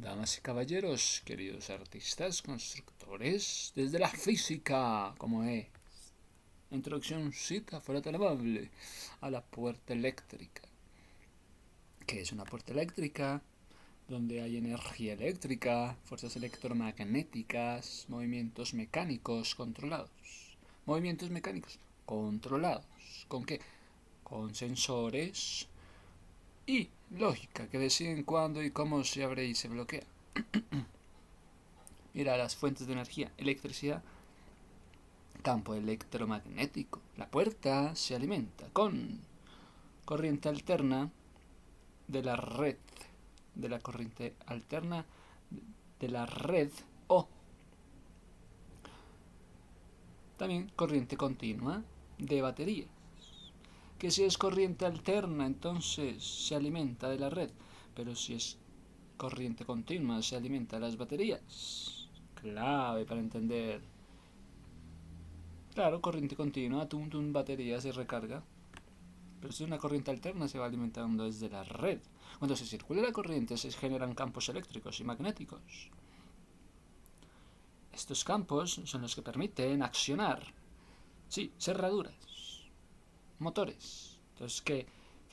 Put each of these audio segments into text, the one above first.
Damas y caballeros, queridos artistas, constructores, desde la física, como es. Introducción cita fuera tan amable a la puerta eléctrica. ¿Qué es una puerta eléctrica? Donde hay energía eléctrica, fuerzas electromagnéticas, movimientos mecánicos controlados. Movimientos mecánicos controlados. ¿Con qué? Con sensores y lógica que deciden cuándo y cómo se abre y se bloquea. Mira las fuentes de energía, electricidad, campo electromagnético. La puerta se alimenta con corriente alterna de la red, de la corriente alterna de la red o también corriente continua de baterías. Que si es corriente alterna, entonces se alimenta de la red, pero si es corriente continua, se alimenta de las baterías. Clave para entender. Claro, corriente continua, batería se recarga. Pero si es una corriente alterna, se va alimentando desde la red. Cuando se circula la corriente, se generan campos eléctricos y magnéticos. Estos campos son los que permiten accionar, sí, cerraduras, motores. Entonces, ¿qué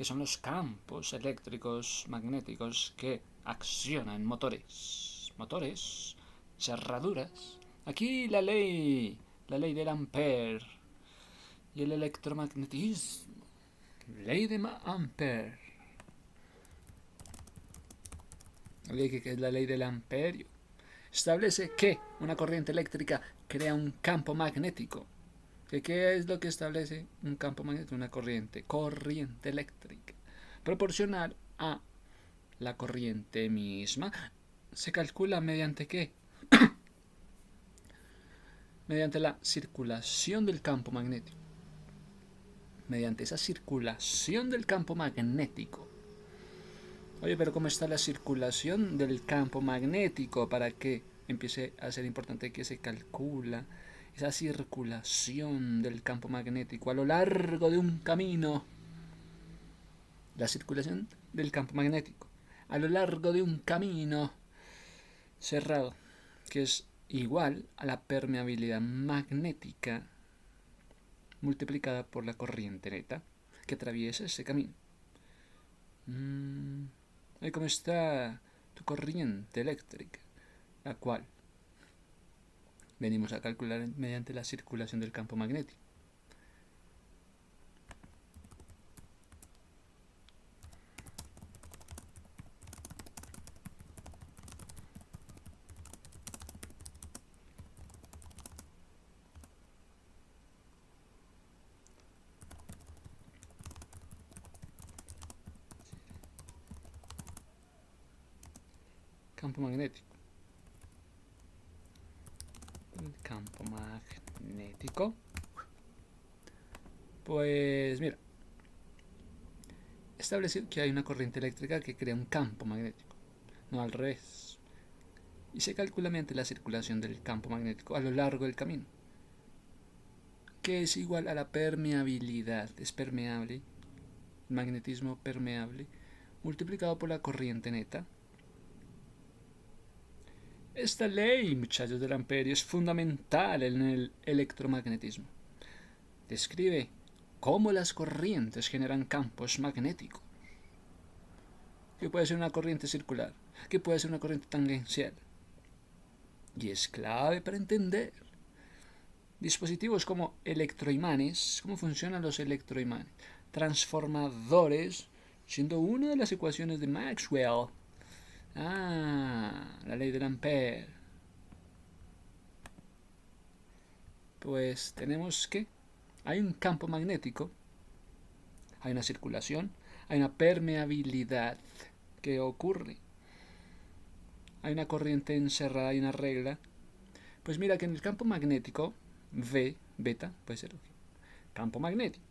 son los campos eléctricos magnéticos que accionan motores? Motores, cerraduras. Aquí la ley del Ampère y el electromagnetismo. Ley de Ampère. Que es la ley del amperio. Establece que una corriente eléctrica crea un campo magnético. ¿Qué es lo que establece un campo magnético? Una corriente eléctrica. Proporcional a la corriente misma. ¿Se calcula mediante qué? Mediante la circulación del campo magnético. Mediante esa circulación del campo magnético. Oye, pero ¿cómo está la circulación del campo magnético para que empiece a ser importante que se calcula esa circulación del campo magnético a lo largo de un camino? La circulación del campo magnético a lo largo de un camino cerrado, que es igual a la permeabilidad magnética multiplicada por la corriente neta que atraviesa ese camino. ¿Y cómo está tu corriente eléctrica? La cual venimos a calcular mediante la circulación del campo magnético. Campo magnético. El campo magnético. Pues mira, establecer que hay una corriente eléctrica que crea un campo magnético, no al revés. Y se calcula mediante la circulación del campo magnético a lo largo del camino, que es igual a la permeabilidad. Es permeable, el magnetismo permeable, multiplicado por la corriente neta. Esta ley, muchachos del amperio, es fundamental en el electromagnetismo. Describe cómo las corrientes generan campos magnéticos. Que puede ser una corriente circular, que puede ser una corriente tangencial. Y es clave para entender dispositivos como electroimanes, cómo funcionan los electroimanes, transformadores, siendo una de las ecuaciones de Maxwell. La ley del Ampère. Pues tenemos que hay un campo magnético, hay una circulación, hay una permeabilidad que ocurre, hay una corriente encerrada, hay una regla. Pues mira que en el campo magnético, V, beta, puede ser campo magnético,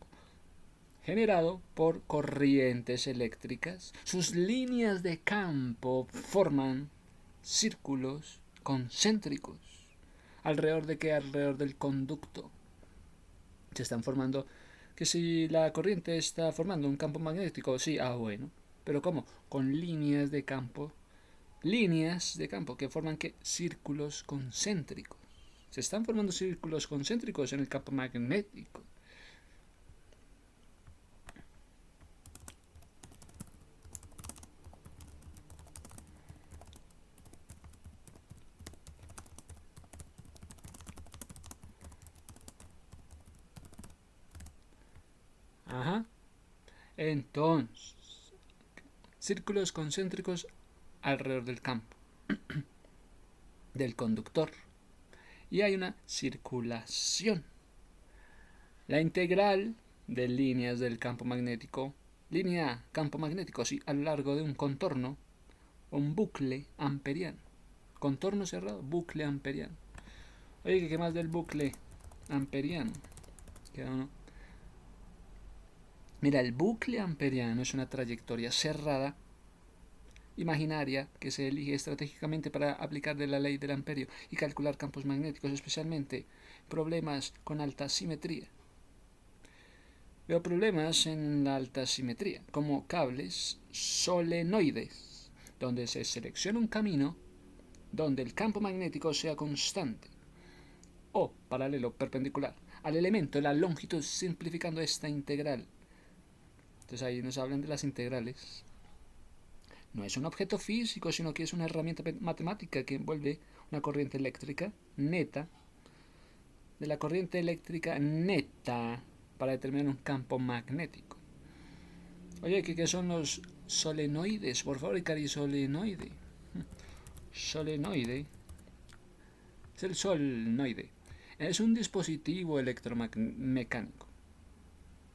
generado por corrientes eléctricas. Sus líneas de campo forman círculos concéntricos. ¿Alrededor de qué? Alrededor del conducto. Se están formando, que si la corriente está formando un campo magnético, sí, bueno. ¿Pero cómo? Con líneas de campo líneas de campo que forman ¿qué? Círculos concéntricos. Se están formando círculos concéntricos en el campo magnético. Ajá. Entonces, círculos concéntricos alrededor del campo, del conductor. Y hay una circulación. La integral de líneas del campo magnético, línea campo magnético, sí, a lo largo de un contorno, un bucle amperiano. Contorno cerrado, bucle amperiano. Oye, ¿qué más del bucle amperiano? Queda uno. Mira, el bucle amperiano es una trayectoria cerrada, imaginaria, que se elige estratégicamente para aplicar de la ley del amperio y calcular campos magnéticos, especialmente problemas con alta simetría. Veo problemas en la alta simetría, como cables solenoides, donde se selecciona un camino donde el campo magnético sea constante o paralelo perpendicular al elemento de la longitud, simplificando esta integral. Entonces ahí nos hablan de las integrales. No es un objeto físico, sino que es una herramienta matemática que envuelve una corriente eléctrica neta, de la corriente eléctrica neta para determinar un campo magnético. Oye, ¿qué son los solenoides? Por favor, Icari, solenoide. Solenoide es el solenoide. Es un dispositivo electromecánico.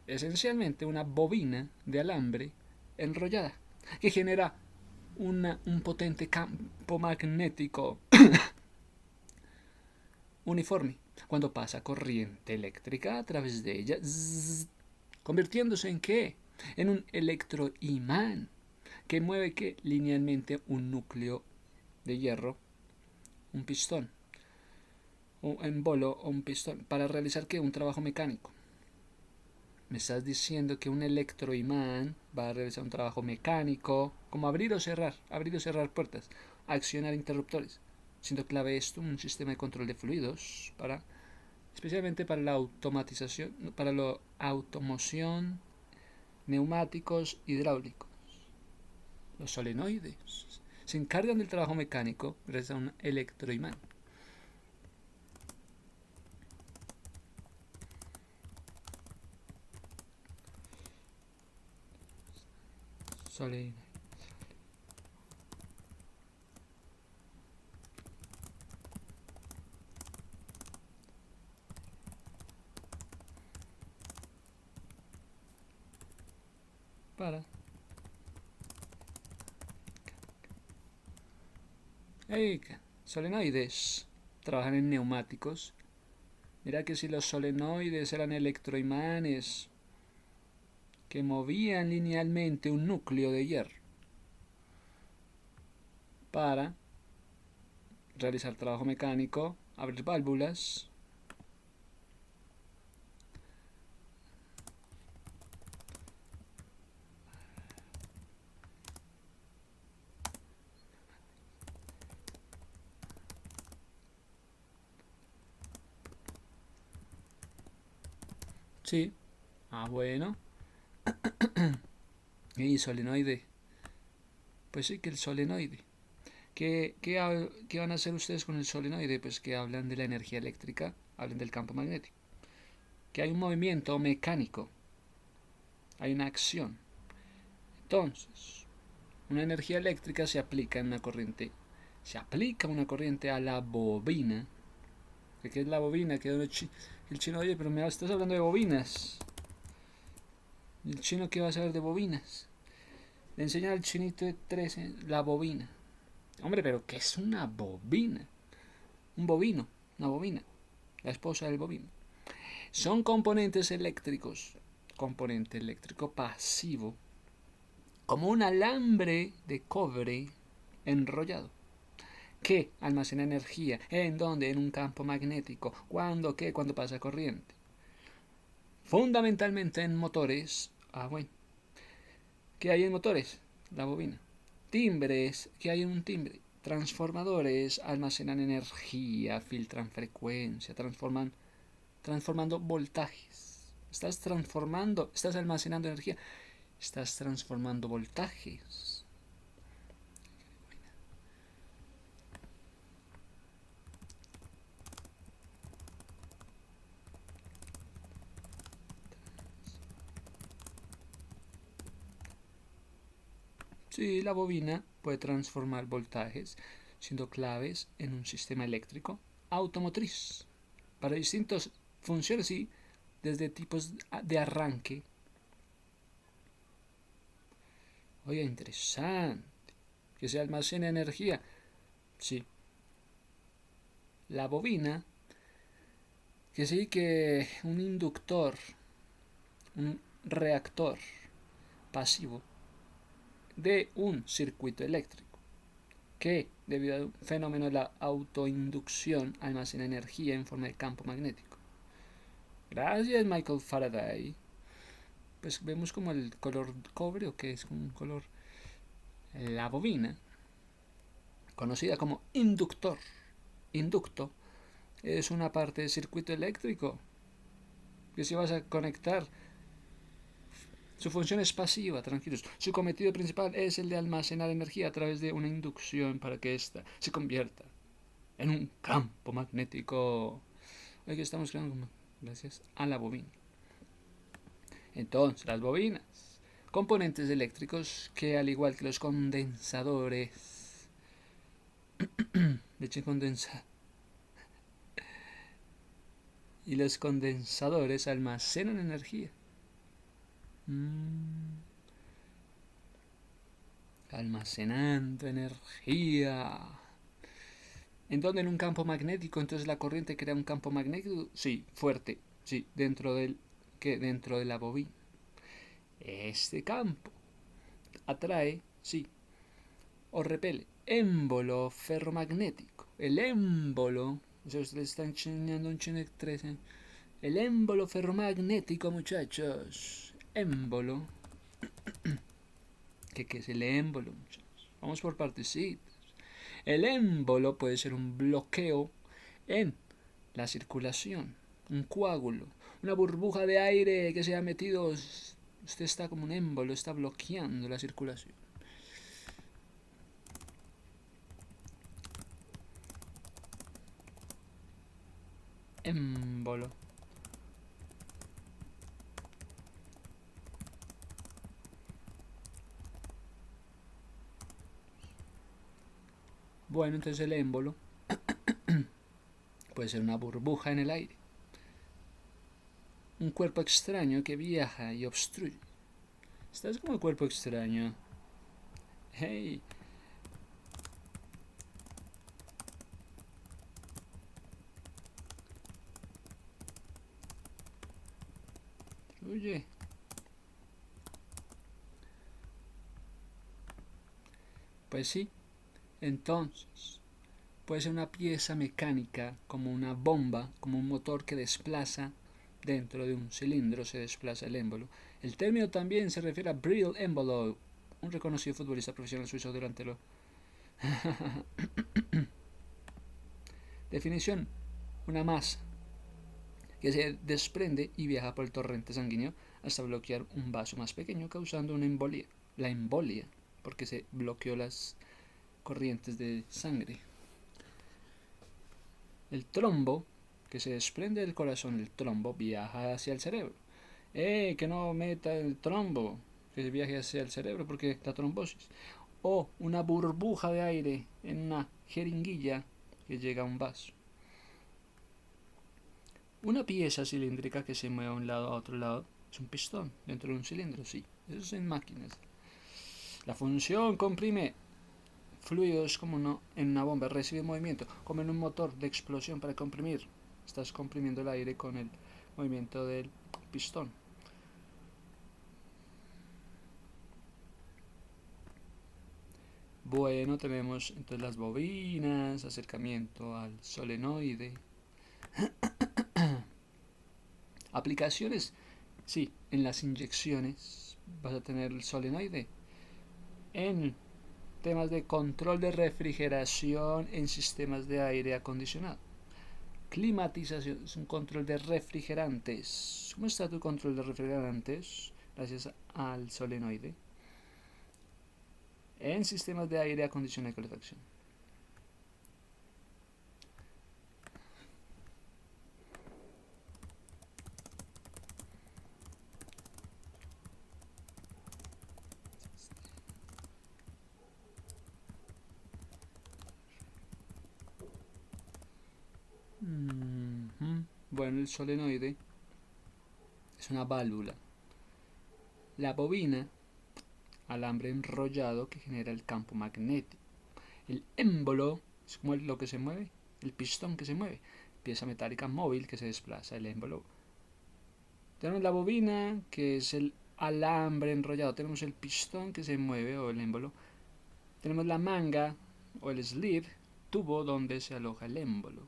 Esencialmente una bobina de alambre enrollada que genera un potente campo magnético uniforme cuando pasa corriente eléctrica a través de ella, convirtiéndose en ¿qué? En un electroimán que mueve ¿qué? Linealmente un núcleo de hierro, un pistón, un bolo o un pistón, para realizar ¿qué? Un trabajo mecánico. Me estás diciendo que un electroimán va a realizar un trabajo mecánico, como abrir o cerrar puertas, accionar interruptores, siendo clave esto un sistema de control de fluidos, especialmente para la automatización, para la automoción, neumáticos, hidráulicos. Los solenoides se encargan del trabajo mecánico gracias a un electroimán. Solenoide. Para. Solenoides trabajan en neumáticos. Mira que si los solenoides eran electroimanes que movían linealmente un núcleo de hierro para realizar trabajo mecánico, abrir válvulas, sí, bueno, y solenoide, pues sí que el solenoide. ¿Qué van a hacer ustedes con el solenoide? Pues que hablan de la energía eléctrica, hablan del campo magnético, que hay un movimiento mecánico, hay una acción. Entonces, una energía eléctrica se aplica a la bobina. ¿Qué es la bobina? El chino, oye, pero me estás hablando de bobinas. ¿El chino qué va a saber de bobinas? Le enseñan al chinito de 13 la bobina. Hombre, pero ¿qué es una bobina? Un bovino, una bobina, la esposa del bovino. Son componentes eléctricos, componente eléctrico pasivo, como un alambre de cobre enrollado, que almacena energía. ¿En dónde? En un campo magnético. ¿Cuándo? ¿Qué? Cuando pasa corriente. Fundamentalmente en motores. Bueno. ¿Qué hay en motores? La bobina. Timbres, ¿qué hay en un timbre? Transformadores almacenan energía, filtran frecuencia, transformando voltajes. Estás almacenando energía, estás transformando voltajes. Sí, la bobina puede transformar voltajes, siendo claves en un sistema eléctrico automotriz para distintas funciones y desde tipos de arranque. Oye, interesante. Que se almacena energía. Sí. La bobina, que sí que un inductor, un reactor pasivo de un circuito eléctrico que, debido al fenómeno de la autoinducción, almacena energía en forma de campo magnético. Gracias, Michael Faraday. Pues vemos como el color cobre, o que es un color. La bobina, conocida como inducto, es una parte del circuito eléctrico que si vas a conectar, su función es pasiva, tranquilos. Su cometido principal es el de almacenar energía a través de una inducción para que ésta se convierta en un campo magnético. Aquí estamos creando gracias a la bobina. Entonces, las bobinas, componentes eléctricos que, al igual que los condensadores, leche condensada, y los condensadores almacenan energía. Almacenando energía. ¿En dónde? En un campo magnético. Entonces la corriente crea un campo magnético. Sí, fuerte. Sí, dentro de la bobina. Este campo atrae, sí, o repele émbolo ferromagnético. El émbolo, o sea, ustedes están enseñando un chino 13. El émbolo ferromagnético, muchachos. Émbolo. ¿Qué es el émbolo, muchachos? Vamos por partecitas. El émbolo puede ser un bloqueo en la circulación, un coágulo, una burbuja de aire que se ha metido. Usted está como un émbolo, está bloqueando la circulación. Émbolo. Bueno, entonces el émbolo puede ser una burbuja en el aire, un cuerpo extraño que viaja y obstruye. Estás como el cuerpo extraño. Hey. Oye. Pues sí. Entonces, puede ser una pieza mecánica como una bomba, como un motor que desplaza dentro de un cilindro, se desplaza el émbolo. El término también se refiere a Brill Envelope, un reconocido futbolista profesional suizo durante lo... Definición: una masa que se desprende y viaja por el torrente sanguíneo hasta bloquear un vaso más pequeño, causando una embolia. La embolia, porque se bloqueó las corrientes de sangre. El trombo, que se desprende del corazón, el trombo viaja hacia el cerebro. Que no meta el trombo, que viaje hacia el cerebro porque la trombosis. O una burbuja de aire en una jeringuilla que llega a un vaso. Una pieza cilíndrica que se mueve de un lado a otro lado es un pistón dentro de un cilindro, sí. Eso es en máquinas. La función comprime fluidos como no en una bomba, recibe movimiento, como en un motor de explosión para comprimir. Estás comprimiendo el aire con el movimiento del pistón. Bueno, tenemos entonces las bobinas, acercamiento al solenoide. Aplicaciones, sí, en las inyecciones vas a tener el solenoide. En temas de control de refrigeración en sistemas de aire acondicionado. Climatización es un control de refrigerantes. ¿Cómo está tu control de refrigerantes? Gracias al solenoide. En sistemas de aire acondicionado y calefacción. Bueno, el solenoide es una válvula. La bobina, alambre enrollado que genera el campo magnético. El émbolo es como lo que se mueve, el pistón que se mueve. Pieza metálica móvil que se desplaza, el émbolo. Tenemos la bobina, que es el alambre enrollado. Tenemos el pistón que se mueve o el émbolo. Tenemos la manga o el sleeve, tubo donde se aloja el émbolo.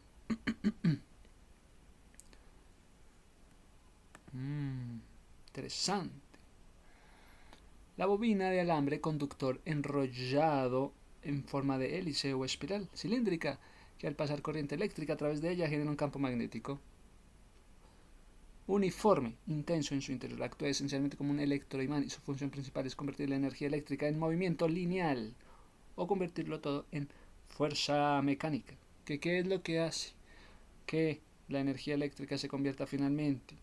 Interesante. La bobina de alambre conductor enrollado en forma de hélice o espiral cilíndrica que al pasar corriente eléctrica a través de ella genera un campo magnético uniforme, intenso en su interior. Actúa esencialmente como un electroimán y su función principal es convertir la energía eléctrica en movimiento lineal o convertirlo todo en fuerza mecánica. ¿Qué es lo que hace? Que la energía eléctrica se convierta finalmente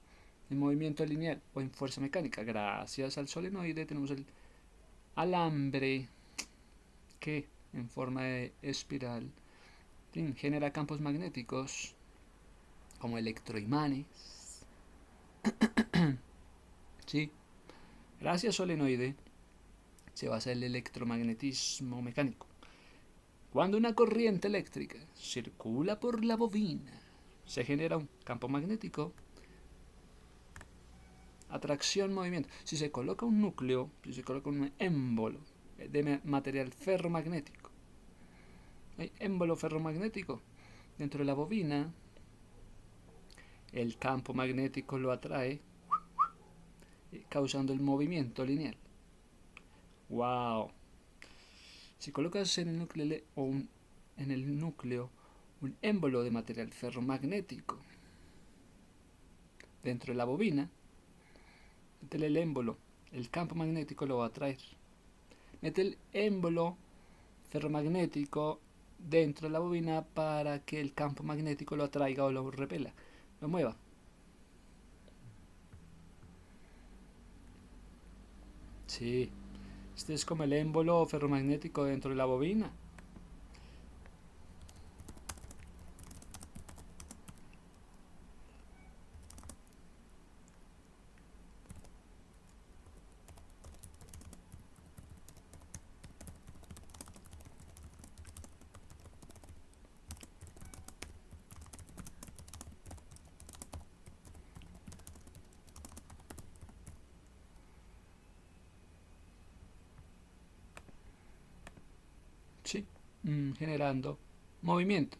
en movimiento lineal o en fuerza mecánica. Gracias al solenoide tenemos el alambre que en forma de espiral genera campos magnéticos como electroimanes. Sí, gracias al solenoide se basa el electromagnetismo mecánico. Cuando una corriente eléctrica circula por la bobina, se genera un campo magnético. Atracción, movimiento. Si se coloca un núcleo, si se coloca un émbolo de material ferromagnético, hay émbolo ferromagnético dentro de la bobina, el campo magnético lo atrae, causando el movimiento lineal. ¡Wow! Si colocas en el núcleo un émbolo de material ferromagnético dentro de la bobina, métele el émbolo, el campo magnético lo va a atraer. Mete el émbolo ferromagnético dentro de la bobina para que el campo magnético lo atraiga o lo repela, lo mueva. Sí, este es como el émbolo ferromagnético dentro de la bobina. Sí, generando movimiento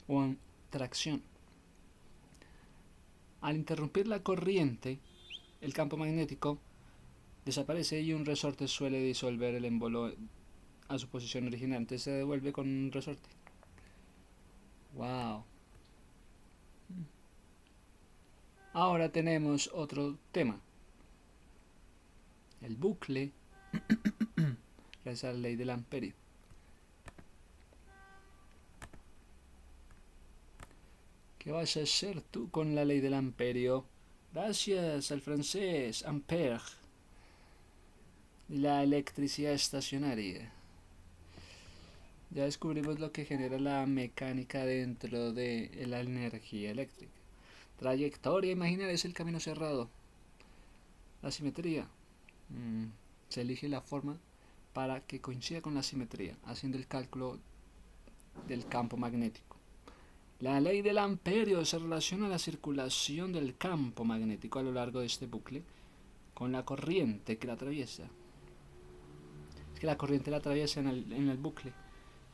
o tracción. Al interrumpir la corriente, el campo magnético desaparece y un resorte suele disolver el émbolo a su posición original. Entonces se devuelve con un resorte. Wow. Ahora tenemos otro tema. El bucle. Gracias a la ley del amperio. ¿Qué vas a hacer tú con la ley del amperio? Gracias al francés ampère. La electricidad estacionaria. Ya descubrimos lo que genera la mecánica dentro de la energía eléctrica. Trayectoria imaginaria es el camino cerrado. La simetría. Se elige la forma para que coincida con la simetría, haciendo el cálculo del campo magnético. La ley del amperio se relaciona a la circulación del campo magnético a lo largo de este bucle con la corriente que la atraviesa. Es que la corriente la atraviesa en el bucle.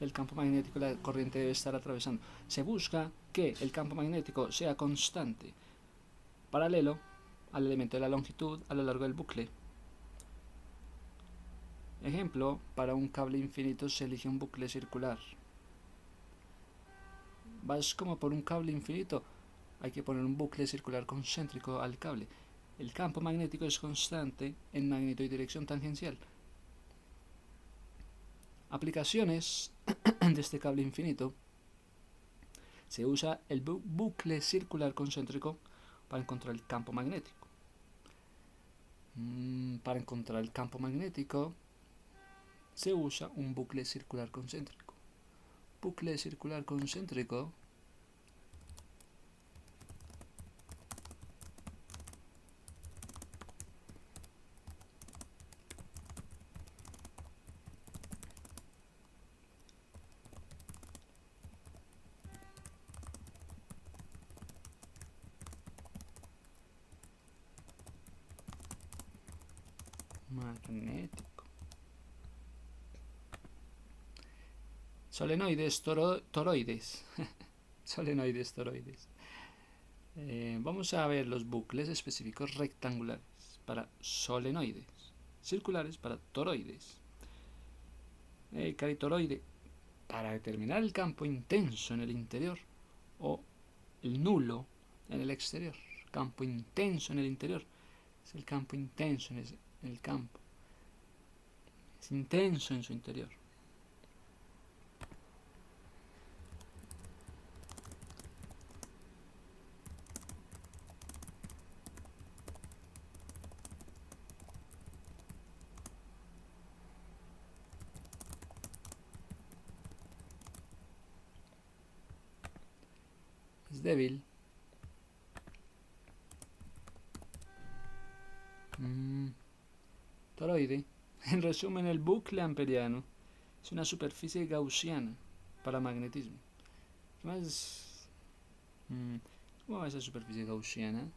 El campo magnético la corriente debe estar atravesando. Se busca que el campo magnético sea constante, paralelo al elemento de la longitud a lo largo del bucle. Ejemplo, para un cable infinito se elige un bucle circular. Vas como por un cable infinito, hay que poner un bucle circular concéntrico al cable. El campo magnético es constante en magnitud y dirección tangencial. Aplicaciones de este cable infinito. Se usa el bucle circular concéntrico para encontrar el campo magnético. Para encontrar el campo magnético se usa un bucle circular concéntrico. Bucle circular concéntrico magnético. Solenoides, toroides. Solenoides, toroides. Vamos a ver los bucles específicos rectangulares para solenoides, circulares para toroides. Caritoroide para determinar el campo intenso en el interior o el nulo en el exterior. Campo intenso en el interior es el campo intenso en el campo. Es intenso en su interior. Es débil. Toroide. En resumen, el bucle amperiano es una superficie gaussiana para magnetismo. ¿Qué más? ¿Cómo va esa superficie gaussiana?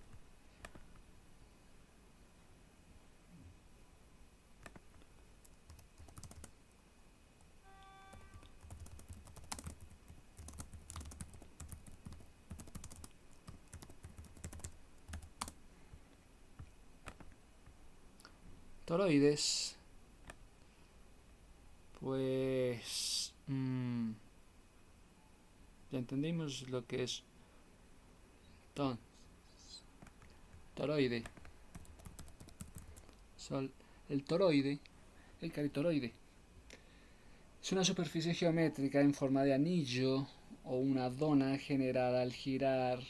Toroides. Pues ya entendimos lo que es toroide. El toroide, el caritoroide, es una superficie geométrica en forma de anillo o una dona generada al girar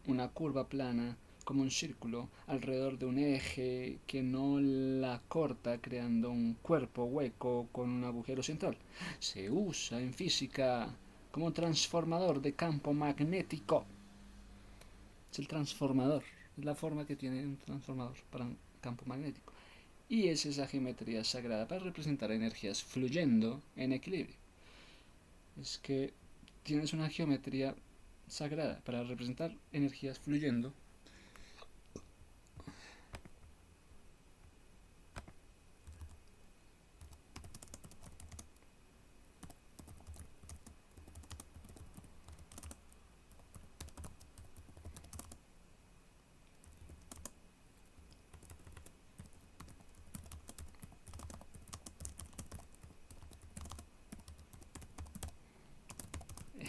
una curva plana como un círculo alrededor de un eje que no la corta, creando un cuerpo hueco con un agujero central. Se usa en física como un transformador de campo magnético. Es el transformador, es la forma que tiene un transformador para un campo magnético. Y es esa geometría sagrada para representar energías fluyendo en equilibrio. Es que tienes una geometría sagrada para representar energías fluyendo.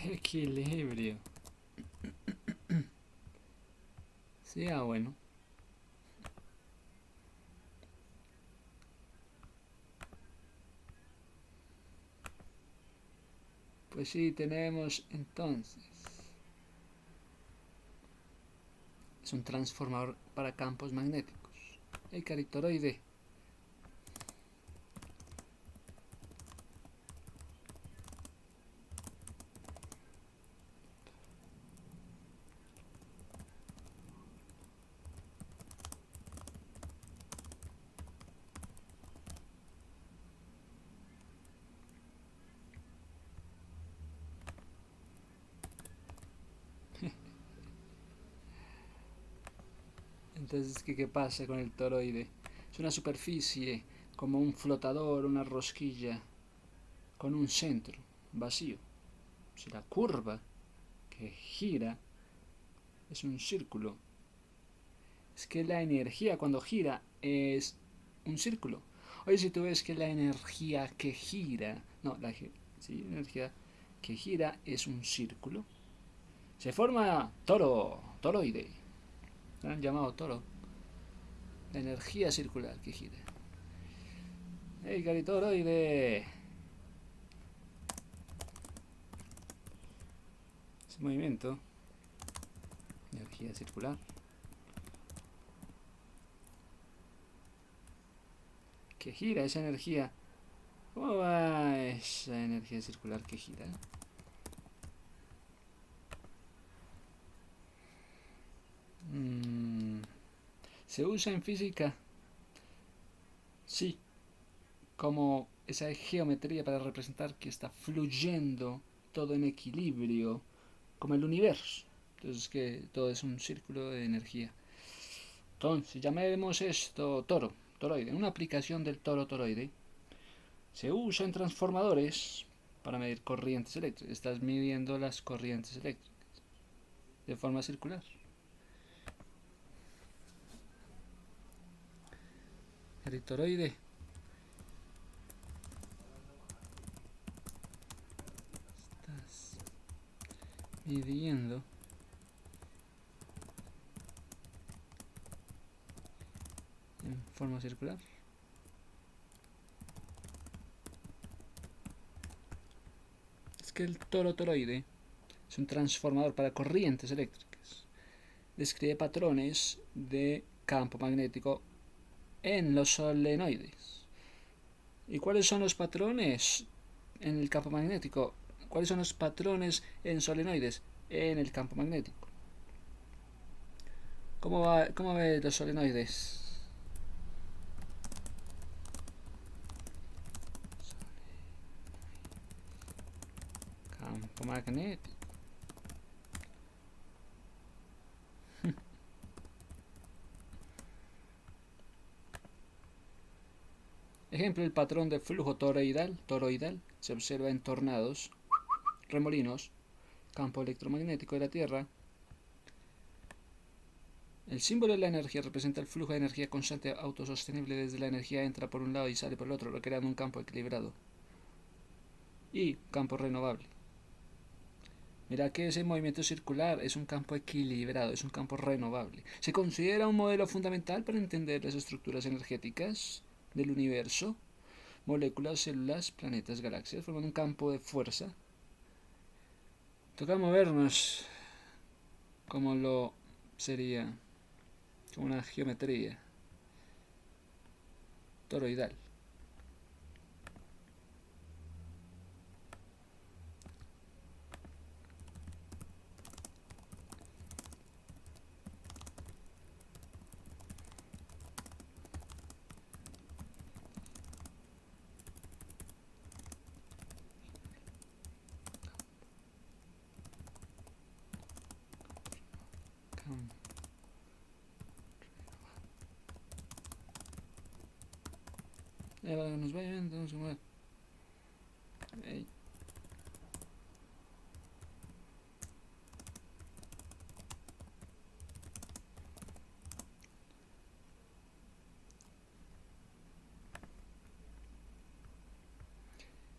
Equilibrio. Sí, bueno. Pues sí, tenemos entonces. Es un transformador para campos magnéticos. El caritoroide. Entonces, ¿qué pasa con el toroide? Es una superficie como un flotador, una rosquilla, con un centro vacío. Si la curva que gira es un círculo, es que la energía cuando gira es un círculo. Oye, si tú ves que la energía que gira, no, sí, la energía que gira es un círculo, se forma toroide, ¿lo han llamado toro? La energía circular que gira. ¡Hey, caritoroide! Ese movimiento, energía circular, que gira esa energía. ¿Cómo va esa energía circular que gira? ¿Se usa en física? Sí, como esa geometría para representar que está fluyendo todo en equilibrio, como el universo. Entonces que todo es un círculo de energía. Entonces llamemos esto toroide, una aplicación del toroide. Se usa en transformadores para medir corrientes eléctricas. Estás midiendo las corrientes eléctricas de forma circular. El toroide. Estás midiendo en forma circular. Es que el toroide es un transformador para corrientes eléctricas. Describe patrones de campo magnético en los solenoides. ¿Y cuáles son los patrones en el campo magnético? ¿Cuáles son los patrones en solenoides en el campo magnético? ¿Cómo ve los solenoides? Campo magnético. Ejemplo, el patrón de flujo toroidal se observa en tornados, remolinos, campo electromagnético de la Tierra. El símbolo de la energía representa el flujo de energía constante autosostenible desde la energía entra por un lado y sale por el otro, creando un campo equilibrado. Y campo renovable. Mira que ese movimiento circular es un campo equilibrado, es un campo renovable. Se considera un modelo fundamental para entender las estructuras energéticas del universo. Moléculas, células, planetas, galaxias forman un campo de fuerza. Toca movernos como lo sería, como una geometría toroidal. Nos vayan, vamos a mover. Hey.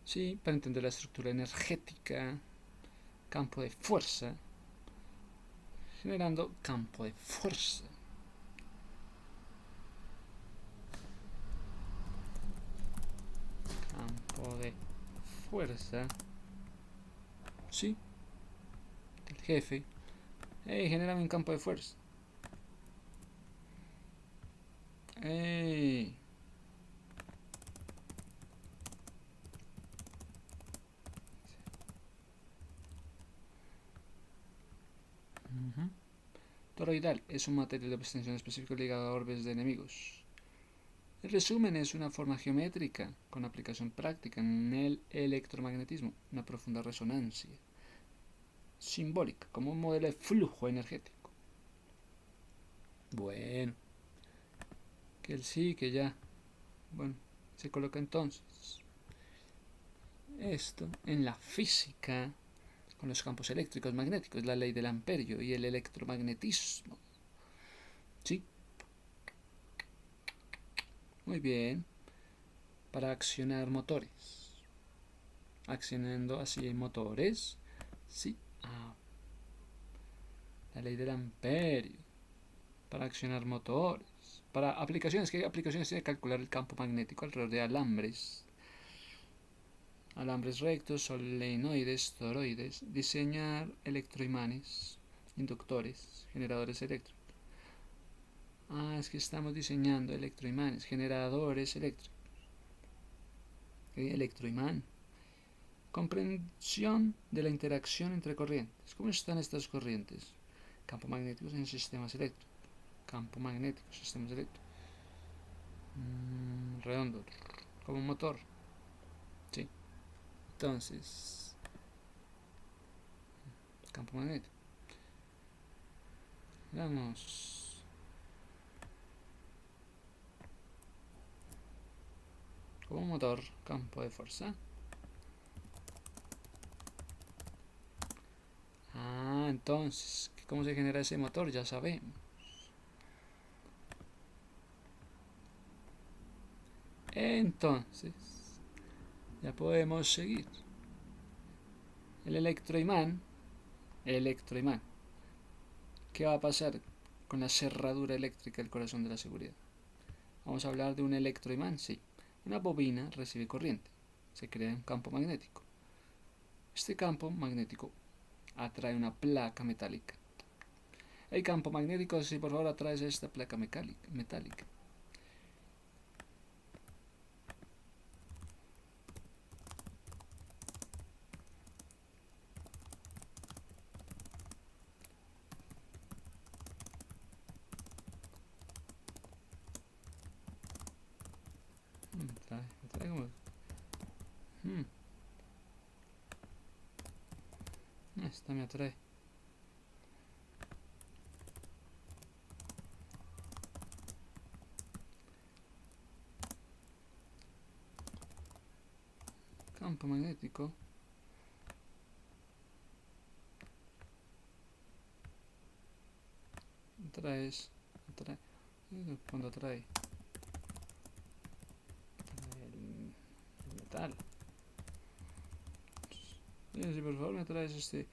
Sí, para entender la estructura energética, campo de fuerza, generando campo de fuerza. Campo de fuerza. Sí, el jefe. Hey, genérame un campo de fuerza. Hey. Toroidal es un material de extensión específico ligado a orbes de enemigos. El resumen es una forma geométrica con aplicación práctica en el electromagnetismo, una profunda resonancia simbólica como un modelo de flujo energético. Bueno, que el sí, que ya. Bueno, se coloca entonces esto en la física con los campos eléctricos magnéticos, la ley del amperio y el electromagnetismo. ¿Sí? Muy bien. para accionar motores. Accionando así motores. Sí. La ley del amperio. Para accionar motores. Para aplicaciones. ¿Qué aplicaciones tiene calcular el campo magnético alrededor de alambres? Alambres rectos, solenoides, toroides. Diseñar electroimanes, inductores, generadores eléctricos. Es que estamos diseñando electroimanes, generadores eléctricos. Electroimán. Comprensión de la interacción entre corrientes. ¿Cómo están estas corrientes? Campo magnéticos en sistemas eléctricos. Campo magnético, sistemas eléctricos. Redondo. Como un motor. Sí. Entonces, campo magnético. Vamos. Como un motor, campo de fuerza. Entonces, ¿cómo se genera ese motor? Ya sabemos. Entonces, ya podemos seguir. El electroimán. ¿Qué va a pasar con la cerradura eléctrica del corazón de la seguridad? Vamos a hablar de un electroimán, sí. Una bobina recibe corriente. Se crea un campo magnético. Este campo magnético atrae una placa metálica. El campo magnético, sí, por favor, atrae esta placa metálica. Atrae como... Esta me atrae. Campo magnético. Atrae. Cuando atrae el metal. Si por favor me traes este...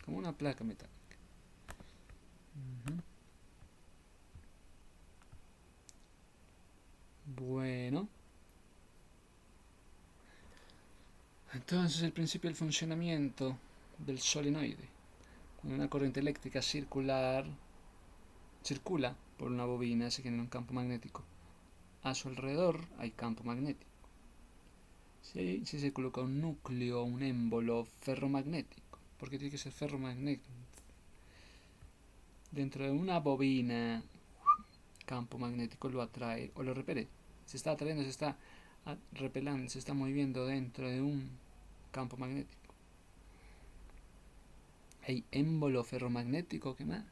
como una placa metálica. Bueno. Entonces el principio del funcionamiento del solenoide. Cuando una corriente eléctrica circula por una bobina, se genera un campo magnético. A su alrededor hay campo magnético. Si se coloca un núcleo, un émbolo ferromagnético, porque tiene que ser ferromagnético, dentro de una bobina, campo magnético lo atrae o lo repele. Se está atrayendo, se está repelando, se está moviendo dentro de un campo magnético. Hay émbolo ferromagnético, ¿qué más?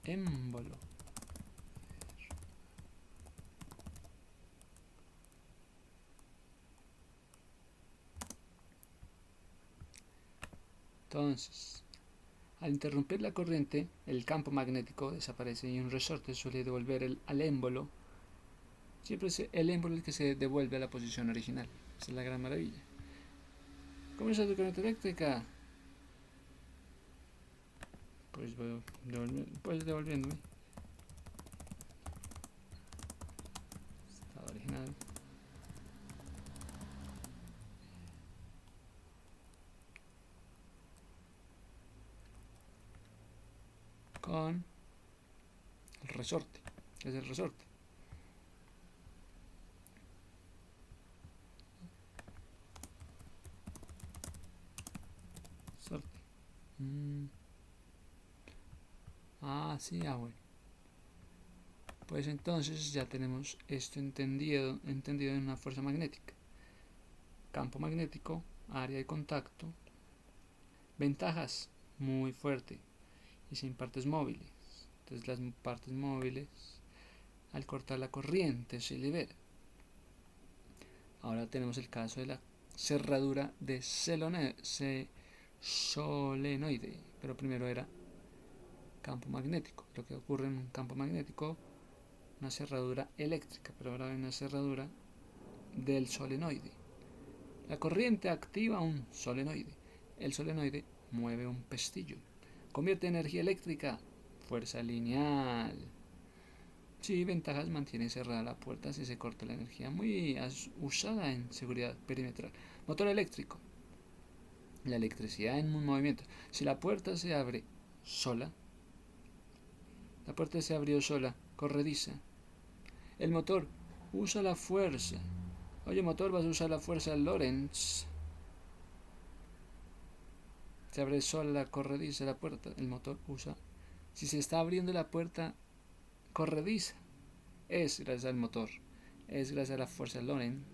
Émbolo. Entonces, al interrumpir la corriente, el campo magnético desaparece y un resorte suele devolver al émbolo. Siempre es el émbolo el que se devuelve a la posición original. Esa es la gran maravilla. Comienza tu corriente eléctrica. Pues devolviéndome. Estado original. Con el resorte. Es el resorte. Resorte. Sí, bueno. Pues entonces ya tenemos esto entendido en una fuerza magnética. Campo magnético, área de contacto. Ventajas, muy fuerte y sin partes móviles. Entonces las partes móviles, al cortar la corriente, se libera. Ahora tenemos el caso de la cerradura de solenoide, pero primero era campo magnético. Lo que ocurre en un campo magnético, una cerradura eléctrica, pero ahora hay una cerradura del solenoide. La corriente activa un solenoide. El solenoide mueve un pestillo. Convierte energía eléctrica, fuerza lineal. Sí, ventajas, mantiene cerrada la puerta si se corta la energía, muy usada en seguridad perimetral. Motor eléctrico. La electricidad en un movimiento. Si la puerta se abre sola, la puerta se abrió sola, corrediza. El motor usa la fuerza. Oye, motor, vas a usar la fuerza de Lorentz. Se abre sola, corrediza la puerta. El motor usa. Si se está abriendo la puerta corrediza, es gracias al motor. Es gracias a la fuerza de Lorentz.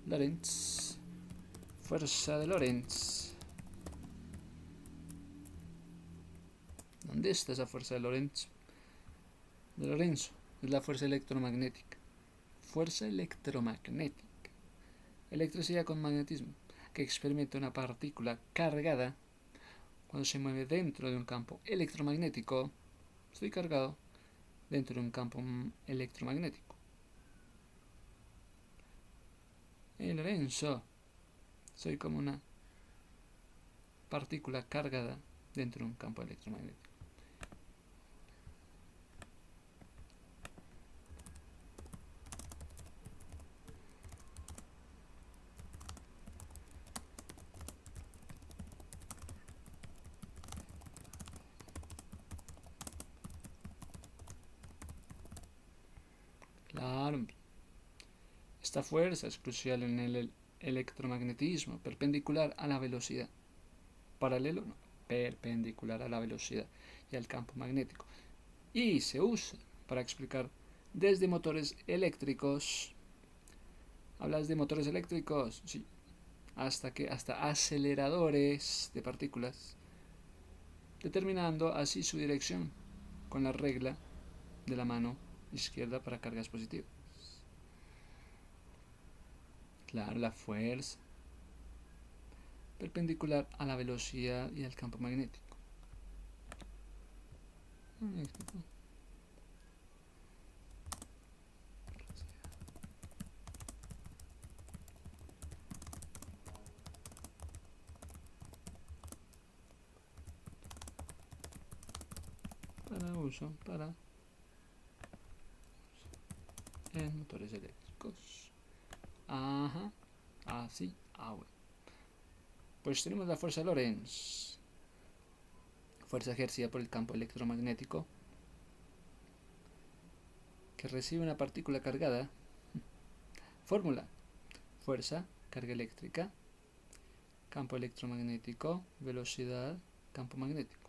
Lorentz. Fuerza de Lorentz. ¿Dónde está esa fuerza de Lorentz? De Lorenzo. Es la fuerza electromagnética. Fuerza electromagnética. Electricidad con magnetismo, que experimenta una partícula cargada cuando se mueve dentro de un campo electromagnético. Estoy cargado dentro de un campo electromagnético. Lorenzo. Soy como una partícula cargada dentro de un campo electromagnético. Claro, esta fuerza es crucial en el electromagnetismo, perpendicular a la velocidad. Paralelo, no, perpendicular a la velocidad y al campo magnético. Y se usa para explicar desde motores eléctricos. ¿Hablas de motores eléctricos? Sí. Hasta aceleradores de partículas, determinando así su dirección con la regla de la mano izquierda para cargas positivas. Claro, la fuerza perpendicular a la velocidad y al campo magnético. Para uso en motores eléctricos. Ajá, así, bueno. Pues tenemos la fuerza Lorentz, fuerza ejercida por el campo electromagnético que recibe una partícula cargada. Fórmula: fuerza, carga eléctrica, campo electromagnético, velocidad, campo magnético.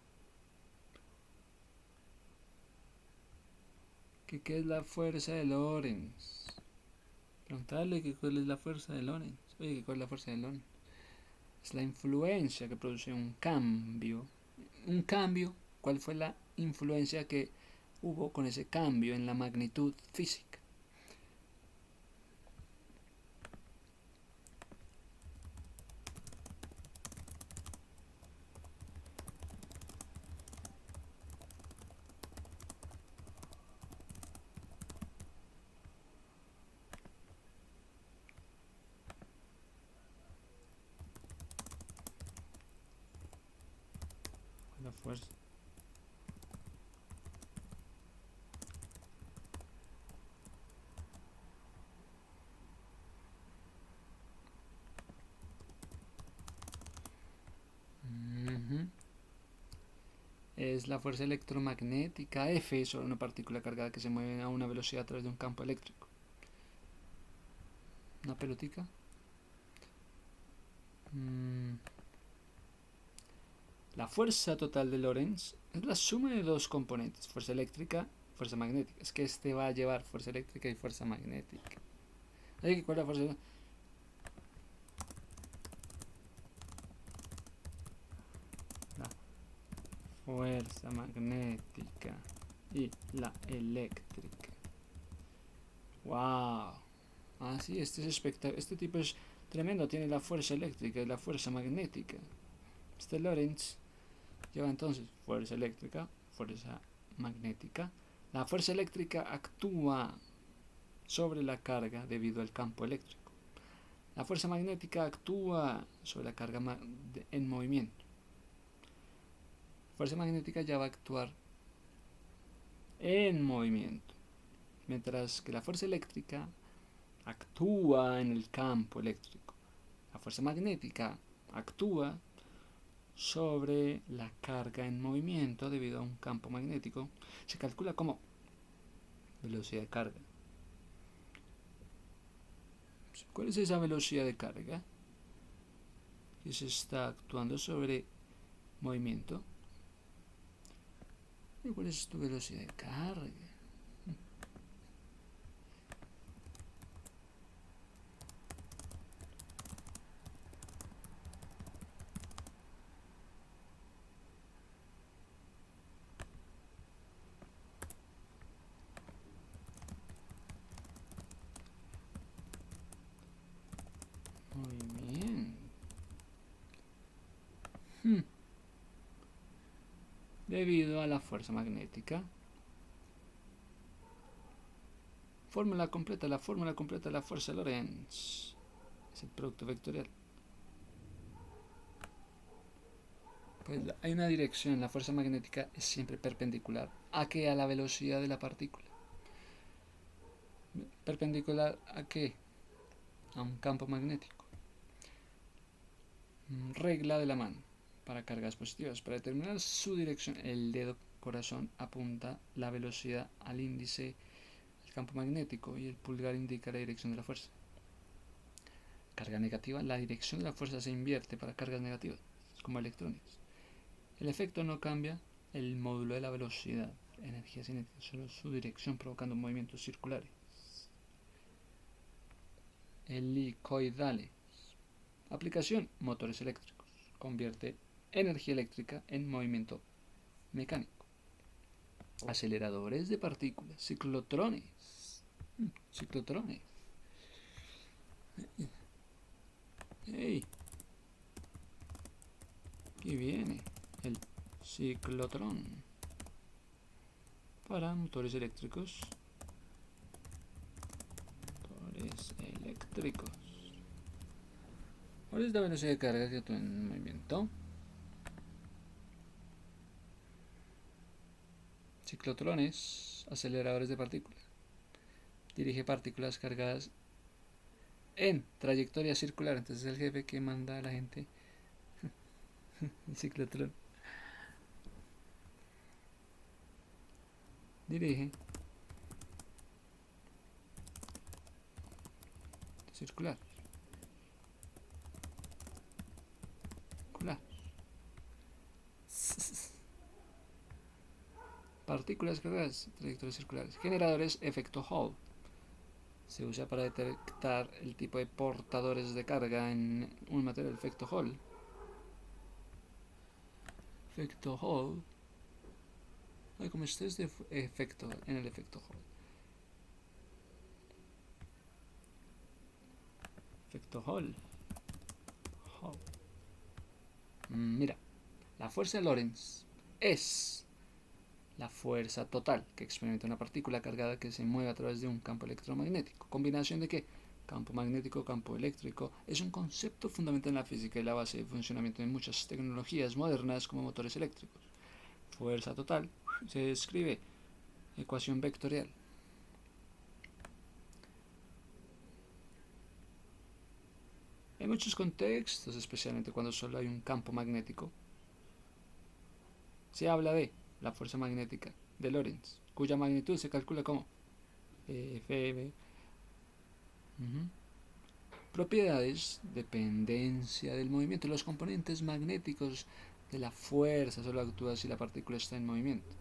¿Qué es la fuerza de Lorentz? Preguntarle cuál es la fuerza de Lorentz. Oye, ¿cuál es la fuerza de Lorentz? Es la influencia que produce un cambio. Un cambio, ¿cuál fue la influencia que hubo con ese cambio en la magnitud física? La fuerza. Es la fuerza electromagnética. F es una partícula cargada que se mueve a una velocidad a través de un campo eléctrico. Una pelotica. La fuerza total de Lorentz es la suma de dos componentes, fuerza eléctrica fuerza magnética. Es que este va a llevar fuerza eléctrica y fuerza magnética. Así que, ¿cuál es la fuerza? La fuerza magnética y la eléctrica. ¡Wow! Ah, sí, este es espectacular. Este tipo es tremendo. Tiene la fuerza eléctrica y la fuerza magnética. Este Lorentz lleva entonces fuerza eléctrica, fuerza magnética. La fuerza eléctrica actúa sobre la carga debido al campo eléctrico. La fuerza magnética actúa sobre la carga en movimiento. La fuerza magnética ya va a actuar en movimiento, mientras que la fuerza eléctrica actúa en el campo eléctrico. La fuerza magnética actúa sobre la carga en movimiento debido a un campo magnético. Se calcula como velocidad de carga. ¿Cuál es esa velocidad de carga que se está actuando sobre movimiento? ¿Y cuál es tu velocidad de carga? Muy bien. Debido a la fuerza magnética. Fórmula completa, la fórmula completa de la fuerza de Lorentz. Es el producto vectorial. Pues hay una dirección, la fuerza magnética es siempre perpendicular. ¿A qué? A la velocidad de la partícula. ¿Perpendicular a qué? A un campo magnético. Regla de la mano para cargas positivas. Para determinar su dirección, el dedo corazón apunta la velocidad al índice del campo magnético y el pulgar indica la dirección de la fuerza. Carga negativa, la dirección de la fuerza se invierte para cargas negativas, como electrones. El efecto no cambia el módulo de la velocidad, energía cinética, solo su dirección provocando movimientos circulares. Helicoidales. Aplicación, motores eléctricos. Convierte energía eléctrica en movimiento mecánico. Aceleradores de partículas, ciclotrones. Ciclotrones. ¡Hey! Aquí viene el ciclotrón para motores eléctricos. Motores eléctricos. ¿Cuál es la velocidad de carga que actúa en movimiento? Ciclotrones, aceleradores de partículas. Dirige partículas cargadas en trayectoria circular. Entonces es el jefe que manda a la gente. El ciclotrón. Dirige circular. Circular. Partículas cargadas, trayectorias circulares. Generadores, efecto Hall. Se usa para detectar el tipo de portadores de carga en un material, efecto Hall. Efecto Hall. Ay, como estés de efecto en el efecto Hall. Efecto Hall. Hall. Mira, la fuerza de Lorentz es la fuerza total que experimenta una partícula cargada que se mueve a través de un campo electromagnético. ¿Combinación de qué? Campo magnético, campo eléctrico. Es un concepto fundamental en la física y la base de funcionamiento de muchas tecnologías modernas como motores eléctricos. Fuerza total se describe ecuación vectorial. En muchos contextos, especialmente cuando solo hay un campo magnético, se habla de la fuerza magnética de Lorentz, cuya magnitud se calcula como Fm. Propiedades, dependencia del movimiento. Los componentes magnéticos de la fuerza solo actúan si la partícula está en movimiento.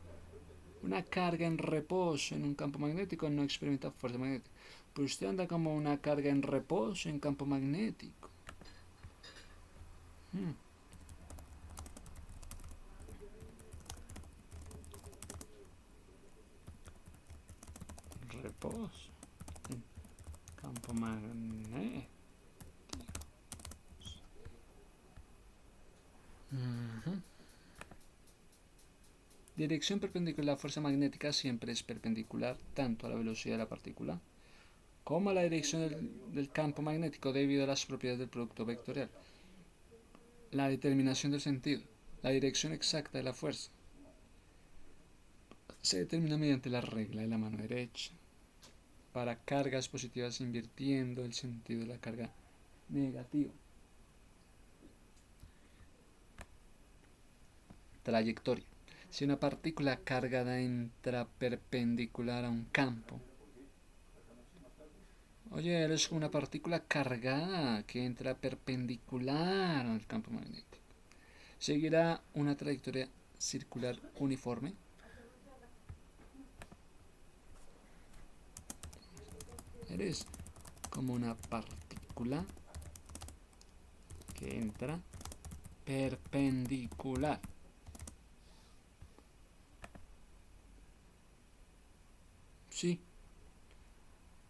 Una carga en reposo en un campo magnético no experimenta fuerza magnética. Pues usted anda como una carga en reposo en campo magnético. Hmm. Reposo en campo magnético. Dirección perpendicular. La fuerza magnética siempre es perpendicular tanto a la velocidad de la partícula como a la dirección del campo magnético debido a las propiedades del producto vectorial. La determinación del sentido. La dirección exacta de la fuerza se determina mediante la regla de la mano derecha. Para cargas positivas invirtiendo el sentido de la carga negativa. Trayectoria. Si una partícula cargada entra perpendicular a un campo. Oye, eres una partícula cargada que entra perpendicular al campo magnético. Seguirá una trayectoria circular uniforme. Eres como una partícula que entra perpendicular. Sí,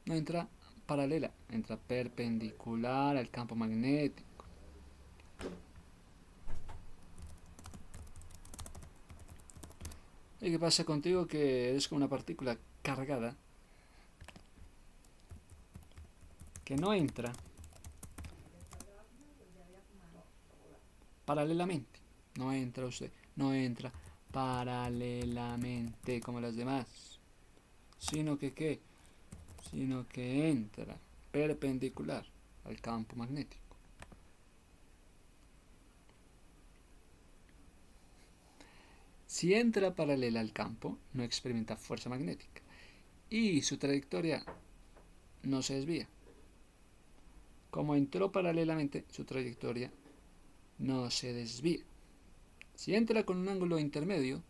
no entra paralela, entra perpendicular al campo magnético. ¿Y qué pasa contigo? Que eres como una partícula cargada que no entra paralelamente. No entra usted, no entra paralelamente como las demás, sino que ¿qué? Sino que entra perpendicular al campo magnético. Si entra paralela al campo, no experimenta fuerza magnética y su trayectoria no se desvía. Como entró paralelamente, su trayectoria no se desvía. Si entra con un ángulo intermedio,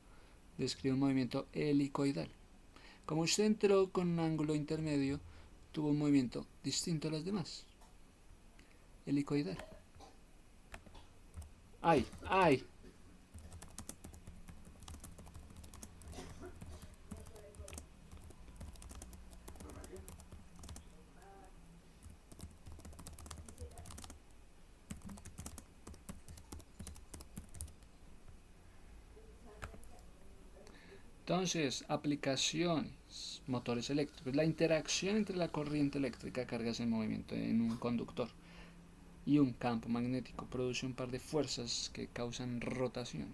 describe un movimiento helicoidal. Como usted entró con un ángulo intermedio, tuvo un movimiento distinto a las demás. Helicoidal. ¡Ay! ¡Ay! Entonces, aplicaciones, motores eléctricos. La interacción entre la corriente eléctrica, cargas en movimiento en un conductor, y un campo magnético produce un par de fuerzas que causan rotación.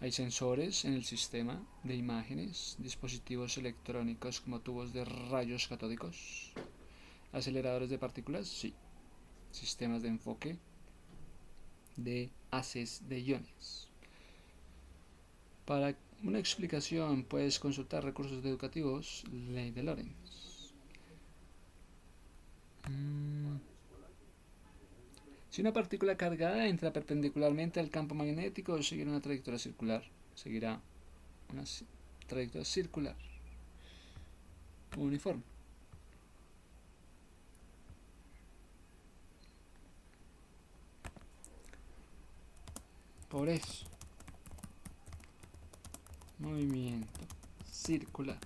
Hay sensores en el sistema de imágenes, dispositivos electrónicos como tubos de rayos catódicos, aceleradores de partículas, sí, sistemas de enfoque de haces de iones. Para una explicación puedes consultar recursos educativos, ley de Lorentz. Si una partícula cargada entra perpendicularmente al campo magnético, seguirá una trayectoria circular. Seguirá una trayectoria circular uniforme. Por eso, movimiento circular.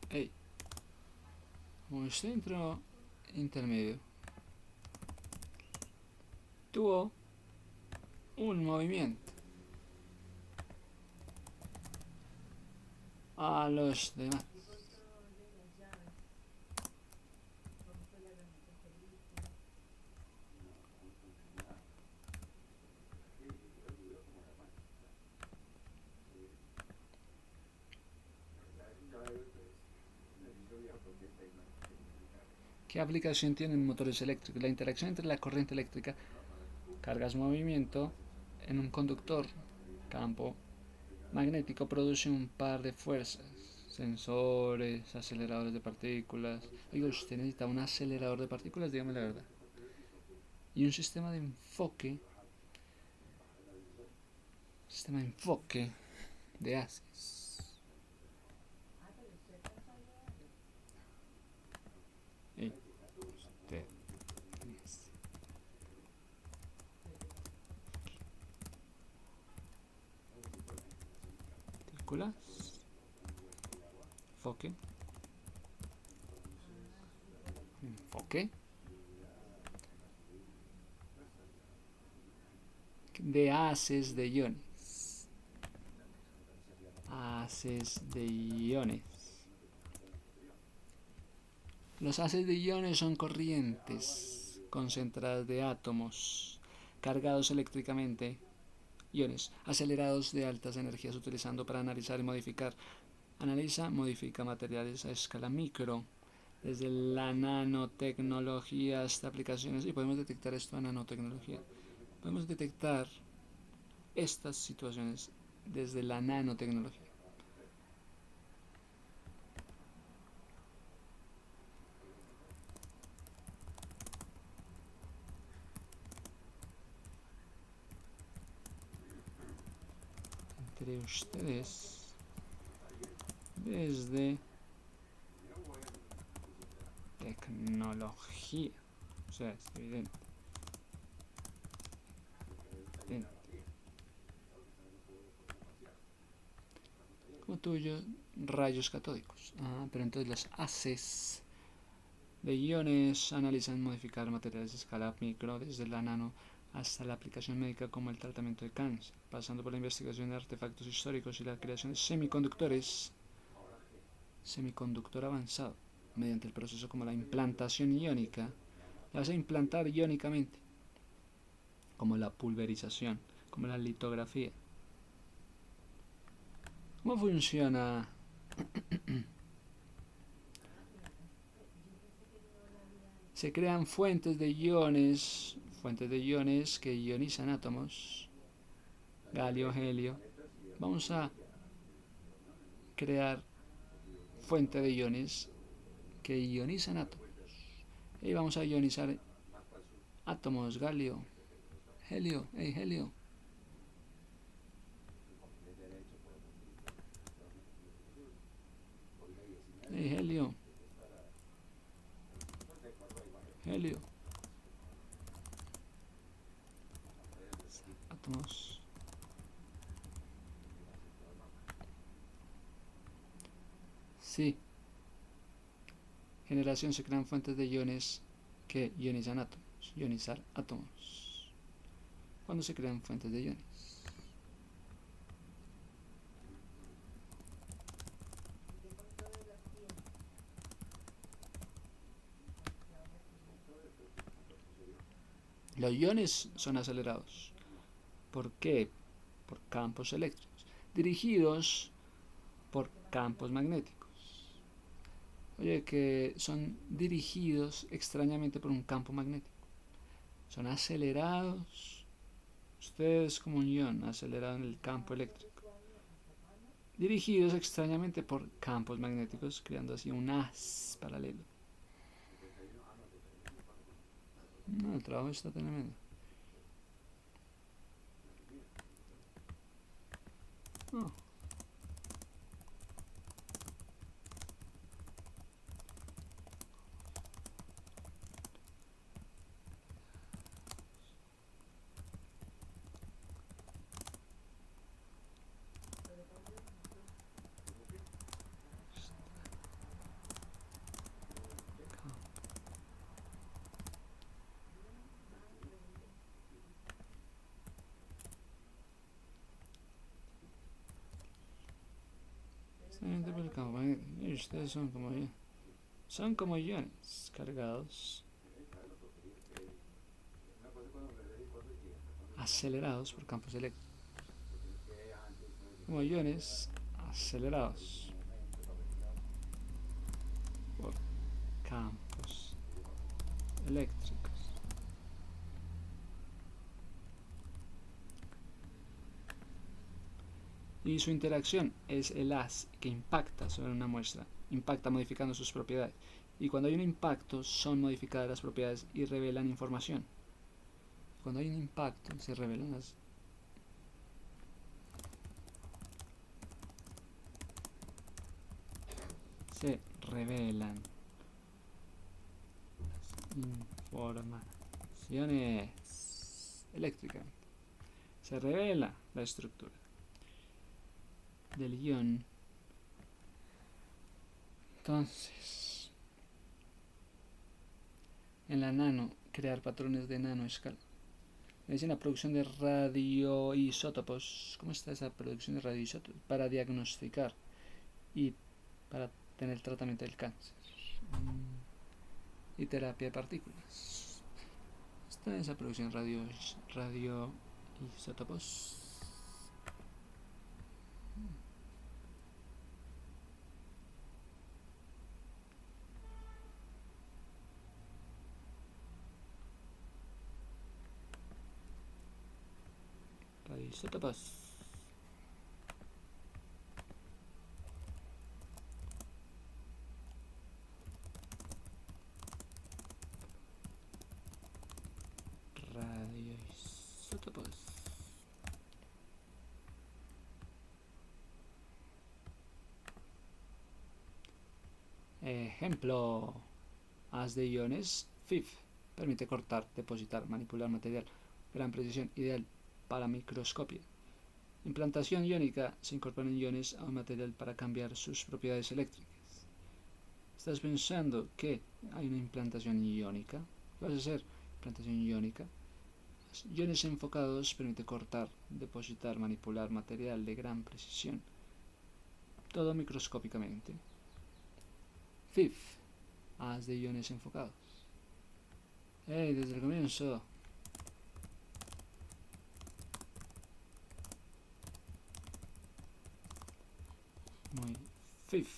Hey, como el centro intermedio tuvo un movimiento a los demás. ¿Qué aplicación tienen motores eléctricos? La interacción entre la corriente eléctrica, cargas movimiento en un conductor, campo magnético, produce un par de fuerzas, sensores, aceleradores de partículas. Oiga, ¿usted necesita un acelerador de partículas? Dígame la verdad. y un sistema de enfoque de haces. Partículas, enfoque, enfoque de haces de iones. Haces de iones. Los haces de iones son corrientes concentradas de átomos cargados eléctricamente, iones acelerados de altas energías utilizando para analizar y modificar. Analiza, modifica materiales a escala micro, desde la nanotecnología hasta aplicaciones, y podemos detectar esto en nanotecnología. Podemos detectar estas situaciones desde la nanotecnología. Entre ustedes, desde tecnología, o sea, es evidente. Como tuyo, rayos catódicos. Pero entonces los haces de iones analizan modificar materiales de escala micro, desde la nano hasta la aplicación médica como el tratamiento de cáncer, pasando por la investigación de artefactos históricos y la creación de semiconductores, semiconductor avanzado, mediante el proceso como la implantación iónica, la vas a implantar iónicamente, como la pulverización, como la litografía. ¿Cómo funciona? Se crean fuentes de iones que ionizan átomos, galio, helio. Vamos a crear fuente de iones que ionizan átomos. Y vamos a ionizar átomos, galio, helio, helio. Helio. Helio. Átomos. Sí. Generación, se crean fuentes de iones que ionizan átomos. Ionizar átomos. ¿Cuándo se crean fuentes de iones? Los iones son acelerados. ¿Por qué? Por campos eléctricos, dirigidos por campos magnéticos. Oye, que son dirigidos extrañamente por un campo magnético. Son acelerados. Ustedes como un ion acelerado en el campo eléctrico. Dirigidos extrañamente por campos magnéticos, creando así un haz paralelo. No, el trabajo está tremendo. No. Extrañamente por el campo magnético. Y ustedes son como iones cargados, acelerados por campos eléctricos. Como iones acelerados por campos eléctricos. Y su interacción es el haz que impacta sobre una muestra, impacta modificando sus propiedades. Y cuando hay un impacto, son modificadas las propiedades y revelan información. Cuando hay un impacto se revelan las informaciones eléctricas. Se revela la estructura del ion. Entonces, en la nano, crear patrones de nanoescala. Me dicen la producción de radioisótopos. ¿Cómo está esa producción de radioisótopos? Para diagnosticar y para tener tratamiento del cáncer. Y terapia de partículas. Está esa producción de radioisótopos. Radioisótopos. Radioisótopos. Ejemplo: haz de iones FIF. Permite cortar, depositar, manipular material. Gran precisión, ideal para microscopio. Implantación iónica: se incorporan iones a un material para cambiar sus propiedades eléctricas. ¿Estás pensando que hay una implantación iónica? ¿Qué vas a hacer? Implantación iónica. Iones enfocados permite cortar, depositar, manipular material de gran precisión. Todo microscópicamente. FIF. Haz de iones enfocados. Hey, desde el comienzo. Muy FIF.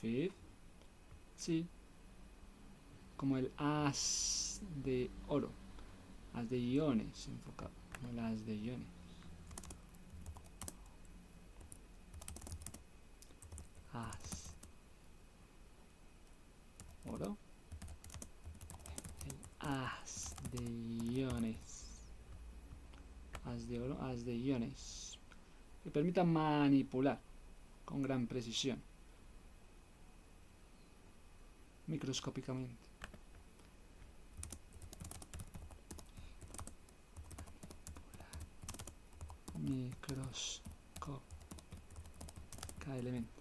FIF. Sí. Como el haz de oro. Haz de iones enfocado. Como el haz de iones. Haz. Oro. El haz de iones. Haz de oro, haz de iones. Que permita manipular con gran precisión. Microscópicamente. Cada elemento.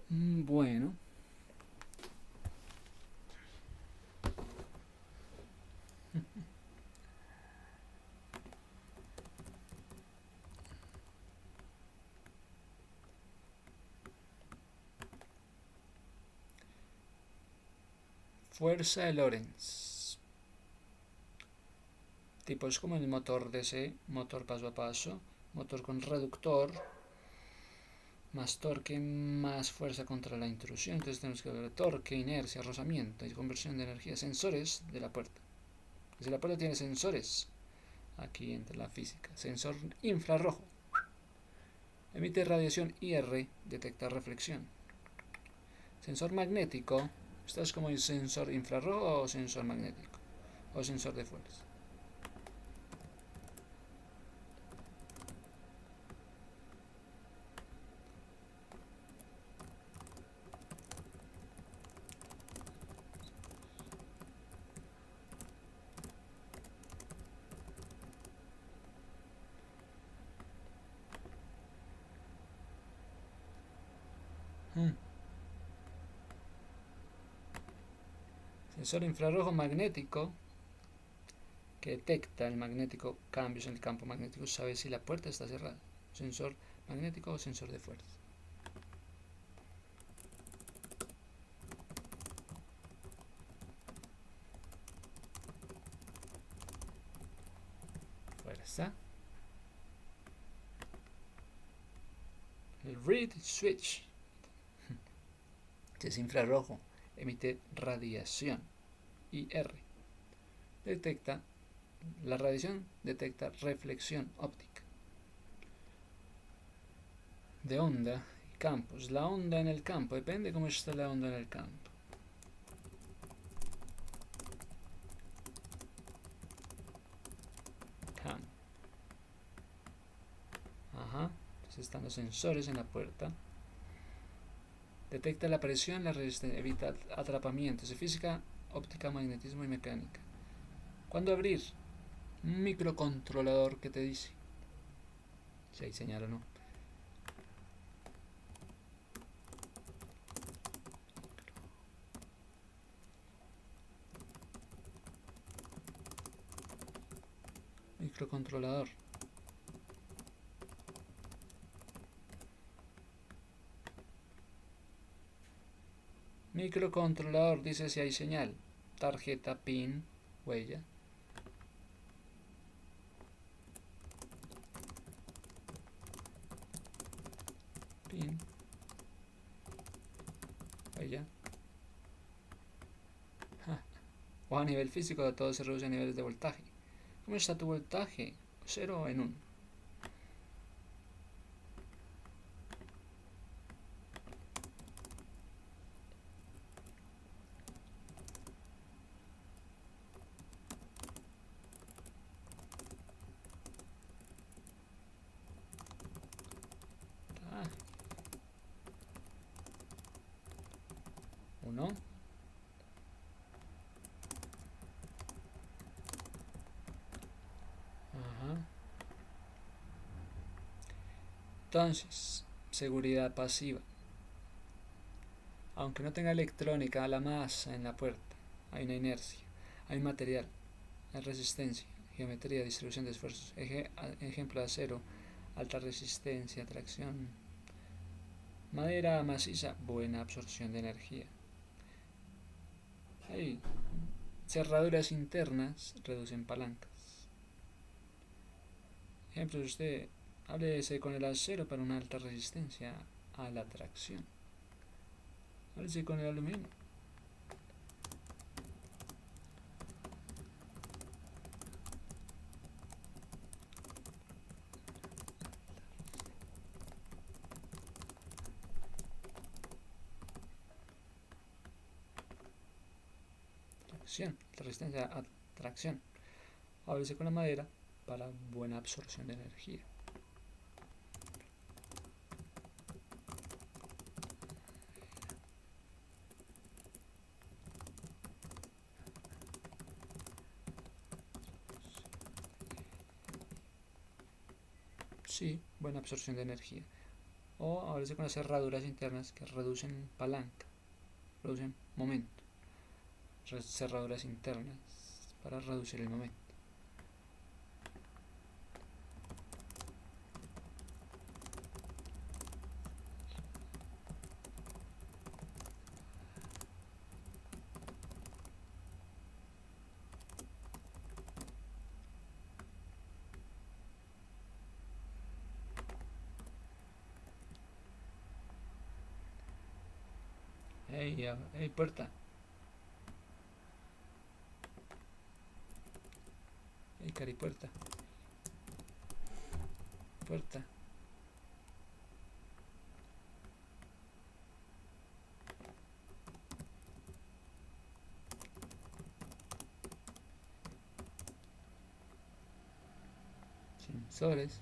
Bueno. Fuerza de Lorentz. Tipos como el motor DC, motor paso a paso, motor con reductor, más torque, más fuerza contra la intrusión. Entonces tenemos que ver torque, inercia, rozamiento y conversión de energía. Sensores de la puerta. Si la puerta tiene sensores, aquí entra la física. Sensor infrarrojo. Emite radiación IR, detecta reflexión. Sensor magnético. ¿Estás como el sensor infrarrojo o sensor magnético? O sensor de fuerza. Sensor infrarrojo magnético que detecta el magnético cambios en el campo magnético, sabe si la puerta está cerrada. Sensor magnético o sensor de fuerza. Fuerza. El reed switch, que es infrarrojo, emite radiación IR. Detecta la radiación, detecta reflexión óptica. de onda y campos. La onda en el campo, depende cómo está la onda en el campo. Campo. Ajá. Entonces están los sensores en la puerta. Detecta la presión, la resistencia, evita atrapamientos de física, óptica, magnetismo y mecánica. ¿Cuándo abrir? Un microcontrolador que te dice si hay señal o no. Microcontrolador. Microcontrolador dice si hay señal. Tarjeta, pin, huella. Pin. Huella. O a nivel físico, todo se reduce a niveles de voltaje. ¿Cómo está tu voltaje? 0 en 1. Ah. 1. Ajá. Entonces, seguridad pasiva. Aunque no tenga electrónica, la masa en la puerta, hay una inercia, hay material, hay resistencia, geometría, distribución de esfuerzos, ejemplo de acero, alta resistencia, tracción, madera maciza, buena absorción de energía. Hay cerraduras internas, reducen palancas. Ejemplo, usted háblese con el acero para una alta resistencia a la tracción. Háblese con el aluminio. Tracción, resistencia a tracción. Háblese con la madera para buena absorción de energía. Sí, buena absorción de energía. O háblese con las cerraduras internas que reducen palanca, reducen momento. Cerraduras internas para reducir el momento. Hey, puerta. Hey, cari, puerta. Puerta. Sensores.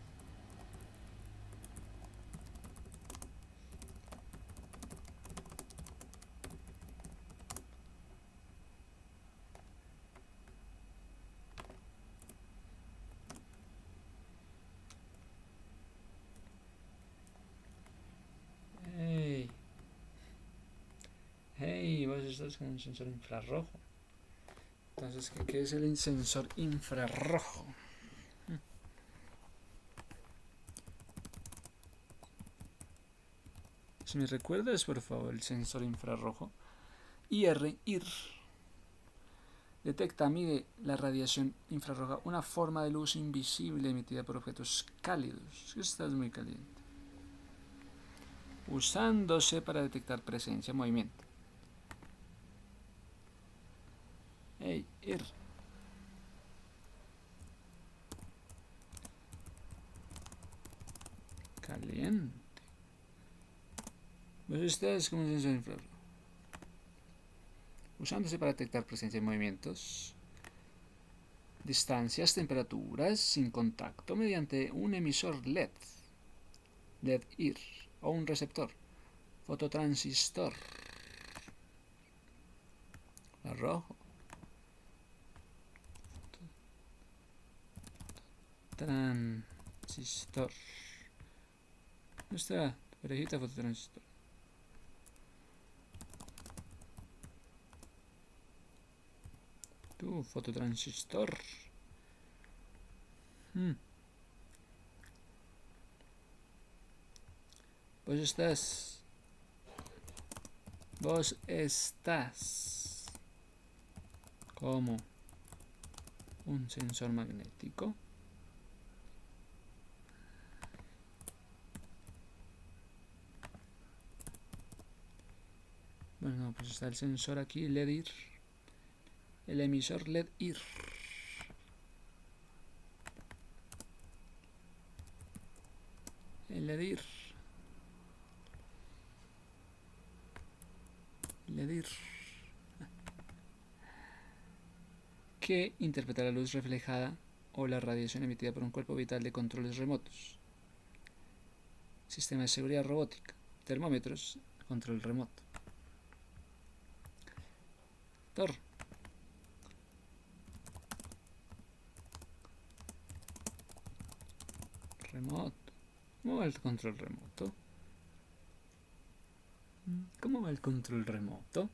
Hey. Hey, vos estás con un sensor infrarrojo. Entonces, ¿qué es el sensor infrarrojo? Si me recuerdas, por favor, el sensor infrarrojo. IR. Detecta, mide la radiación infrarroja, una forma de luz invisible emitida por objetos cálidos. Estás muy caliente. Usándose para detectar presencia, movimiento. Hey, caliente. Pues esta es como un sensor infrarrojo, usándose para detectar presencia de movimientos, distancias, temperaturas sin contacto mediante un emisor LED-IR o un receptor, fototransistor rojo, transistor. ¿Dónde está? Parejita fototransistor. Tú, fototransistor. Vos estás. Vos estás como un sensor magnético. Bueno, pues está el sensor aquí, LED-IR. El emisor LED-IR. El LED-IR. LED-IR. Que interpreta la luz reflejada o la radiación emitida por un cuerpo vital de controles remotos. Sistema de seguridad robótica. Termómetros. Control remoto. Tor. Remoto. ¿Cómo va el control remoto? ¿Cómo va el control remoto?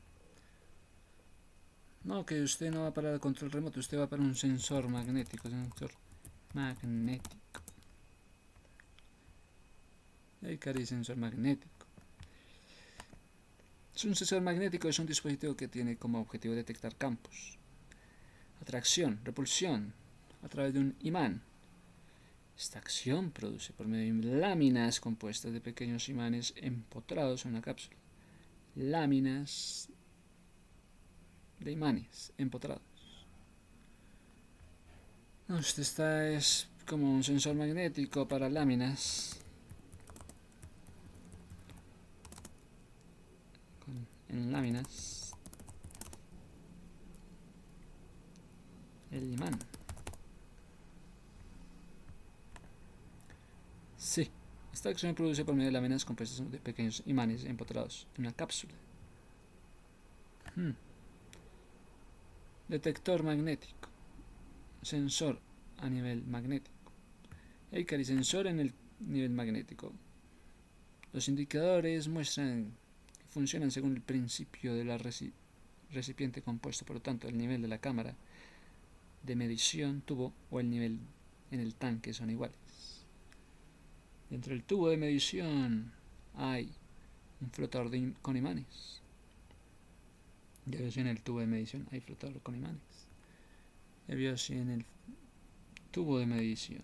No, que usted no va para el control remoto, usted va para un sensor magnético. Sensor magnético. Hay cari sensor magnético. Un sensor magnético es un dispositivo que tiene como objetivo detectar campos, atracción, repulsión a través de un imán. Esta acción produce por medio de láminas compuestas de pequeños imanes empotrados en una cápsula. Láminas de imanes empotrados. Esta es como un sensor magnético para láminas. En láminas. El imán. Sí, esta acción se produce por medio de láminas compuestas de pequeños imanes empotrados en una cápsula. Detector magnético. Sensor a nivel magnético. Hay sensor en el nivel magnético. Los indicadores muestran que funcionan según el principio de la recipiente compuesto, por lo tanto, el nivel de la cámara de medición, tubo o el nivel en el tanque son iguales. Dentro del tubo de medición hay un flotador con imanes. Ya veo si en el tubo de medición hay flotador con imanes. Ya veo si en el tubo de medición.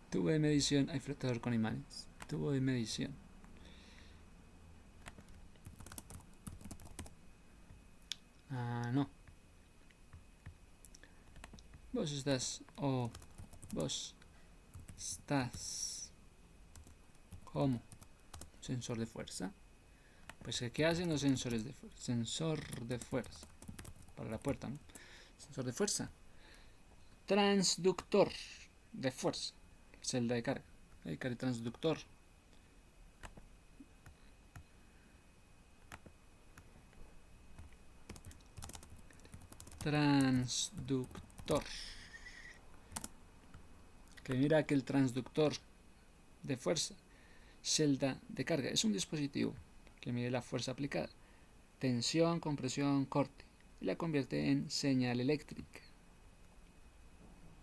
Tubo de medición hay flotador con imanes. Tubo de medición. No. Vos estás como sensor de fuerza. Pues ¿qué hacen los sensores de fuerza? Sensor de fuerza. Para la puerta, ¿no? Sensor de fuerza. Transductor de fuerza. Celda de carga. El transductor. Transductor. Que mira que el transductor de fuerza, celda de carga, es un dispositivo que mide la fuerza aplicada, tensión, compresión, corte, y la convierte en señal eléctrica.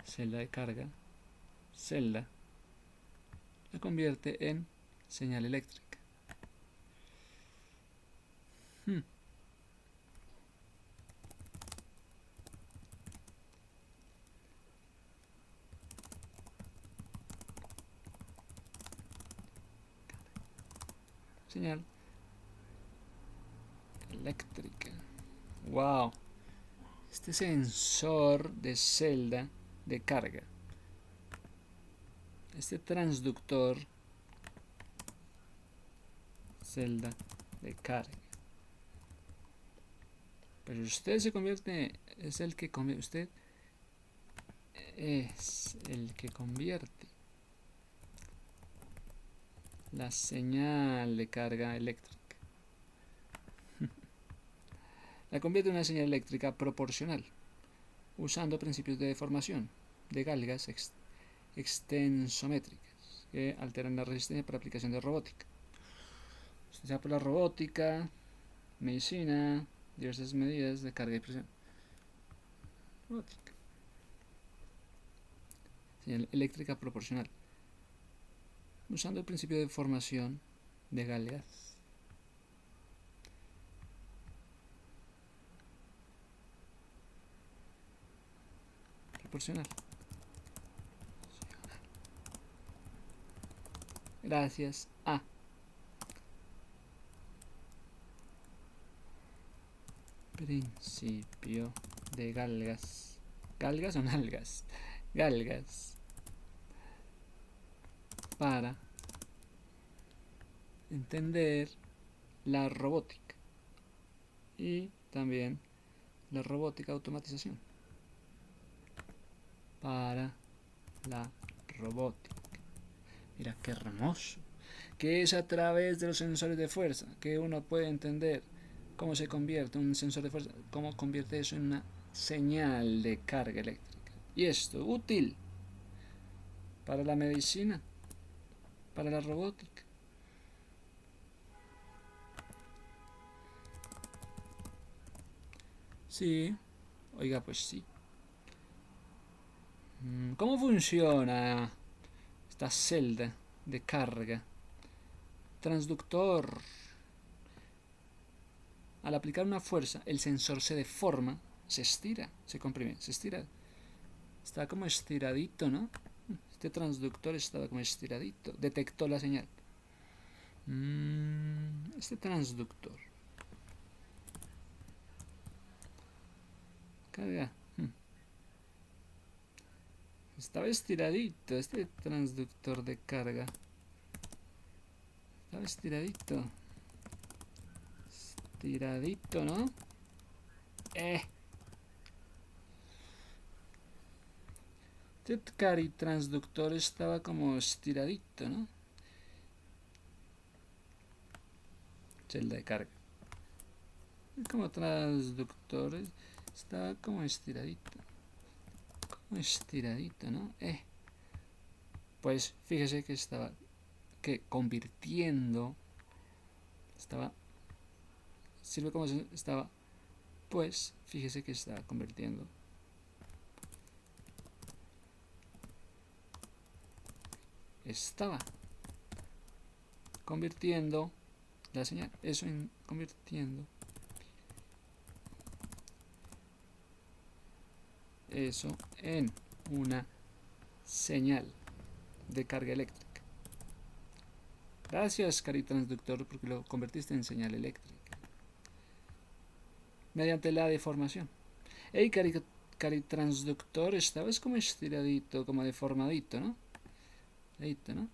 Celda de carga, celda, la convierte en señal eléctrica. señal eléctrica. Wow. Este sensor de celda de carga. Este transductor celda de carga. Pero usted se convierte, es el que convierte, usted es el que convierte la señal de carga eléctrica. La convierte en una señal eléctrica proporcional, usando principios de deformación de galgas extensométricas que alteran la resistencia para aplicación de robótica. Usted sabe por la robótica, medicina, diversas medidas de carga y presión. Robótica. Señal eléctrica proporcional, usando el principio de formación de galgas. Proporcional. Gracias a principio de galgas. ¿Galgas o nalgas? Galgas. Para entender la robótica y también la robótica automatización. Para la robótica. Mira qué hermoso. Que es a través de los sensores de fuerza que uno puede entender cómo se convierte un sensor de fuerza, cómo convierte eso en una señal de carga eléctrica. Y esto útil para la medicina, para la robótica. Sí, oiga, pues sí. ¿Cómo funciona esta celda de carga? Transductor. Al aplicar una fuerza, el sensor se deforma, se estira, se comprime, se estira. Está como estiradito, ¿no? Este transductor estaba como estiradito. Detectó la señal. Este transductor. Carga. Estaba estiradito. Este transductor de carga. Estaba estiradito. Estiradito, ¿no? Este caritransductor estaba como estiradito, ¿no? Celda de carga. Como transductor estaba como estiradito. Como estiradito, ¿no? Pues fíjese que estaba convirtiendo. Sirve como si estaba. Pues fíjese que estaba convirtiendo. Estaba convirtiendo la señal. Eso en convirtiendo. Eso en una señal de carga eléctrica. Gracias, caritransductor, porque lo convertiste en señal eléctrica mediante la deformación. El caritransductor estaba como estiradito, como deformadito, ¿no? ¿No?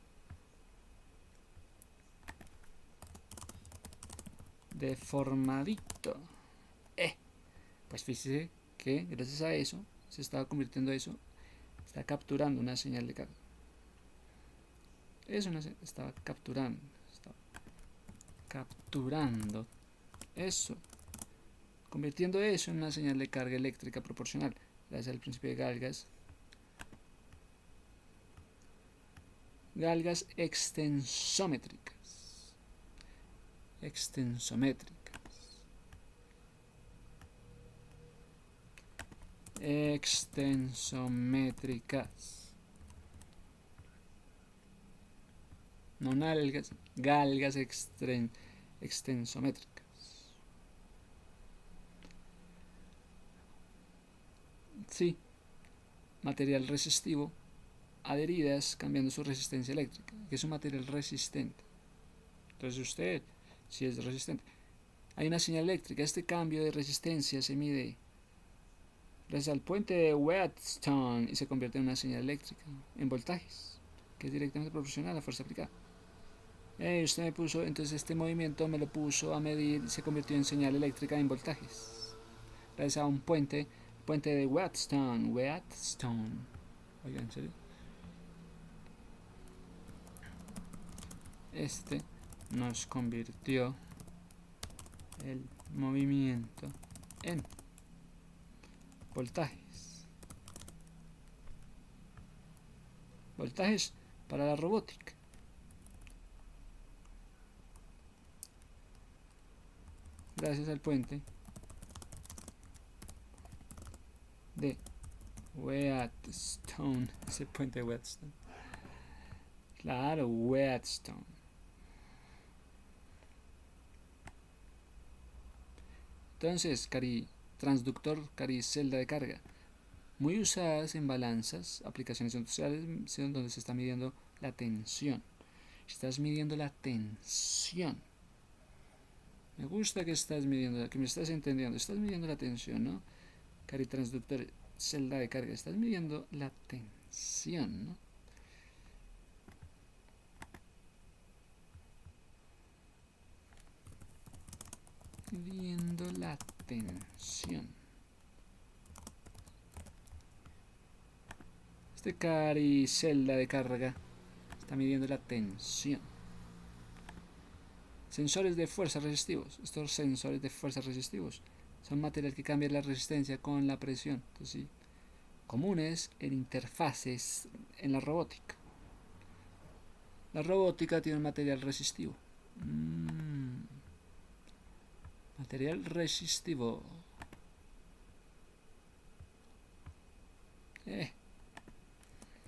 Deformadito. Pues fíjese que gracias a eso se estaba convirtiendo eso, está capturando una señal de carga. Eso no se estaba capturando eso, convirtiendo eso en una señal de carga eléctrica proporcional, gracias al principio de galgas extensométricas. No nalgas, galgas extensométricas. Sí, material resistivo adheridas cambiando su resistencia eléctrica, que es un material resistente. Entonces usted si es resistente. Hay una señal eléctrica. Este cambio de resistencia se mide gracias al puente de Wheatstone y se convierte en una señal eléctrica en voltajes, que es directamente proporcional a la fuerza aplicada. Usted me puso, entonces este movimiento me lo puso a medir y se convirtió en señal eléctrica en voltajes. Gracias a un puente de Wheatstone. Oigan, ¿en serio? Este nos convirtió el movimiento en voltajes. Voltajes para la robótica. Gracias al puente de Wheatstone. Ese puente de Wheatstone. Claro, Wheatstone. Entonces, transductor, celda de carga, muy usadas en balanzas, aplicaciones industriales donde se está midiendo la tensión. Estás midiendo la tensión. Me gusta que estás midiendo, que me estás entendiendo. Estás midiendo la tensión, ¿no? Transductor, celda de carga. Estás midiendo la tensión, ¿no? Midiendo la tensión. Este celda de carga está midiendo la tensión. Sensores de fuerza resistivos. Estos sensores de fuerza resistivos son materiales que cambian la resistencia con la presión. Entonces, sí, comunes en interfaces en la robótica. La robótica tiene un material resistivo. Material resistivo.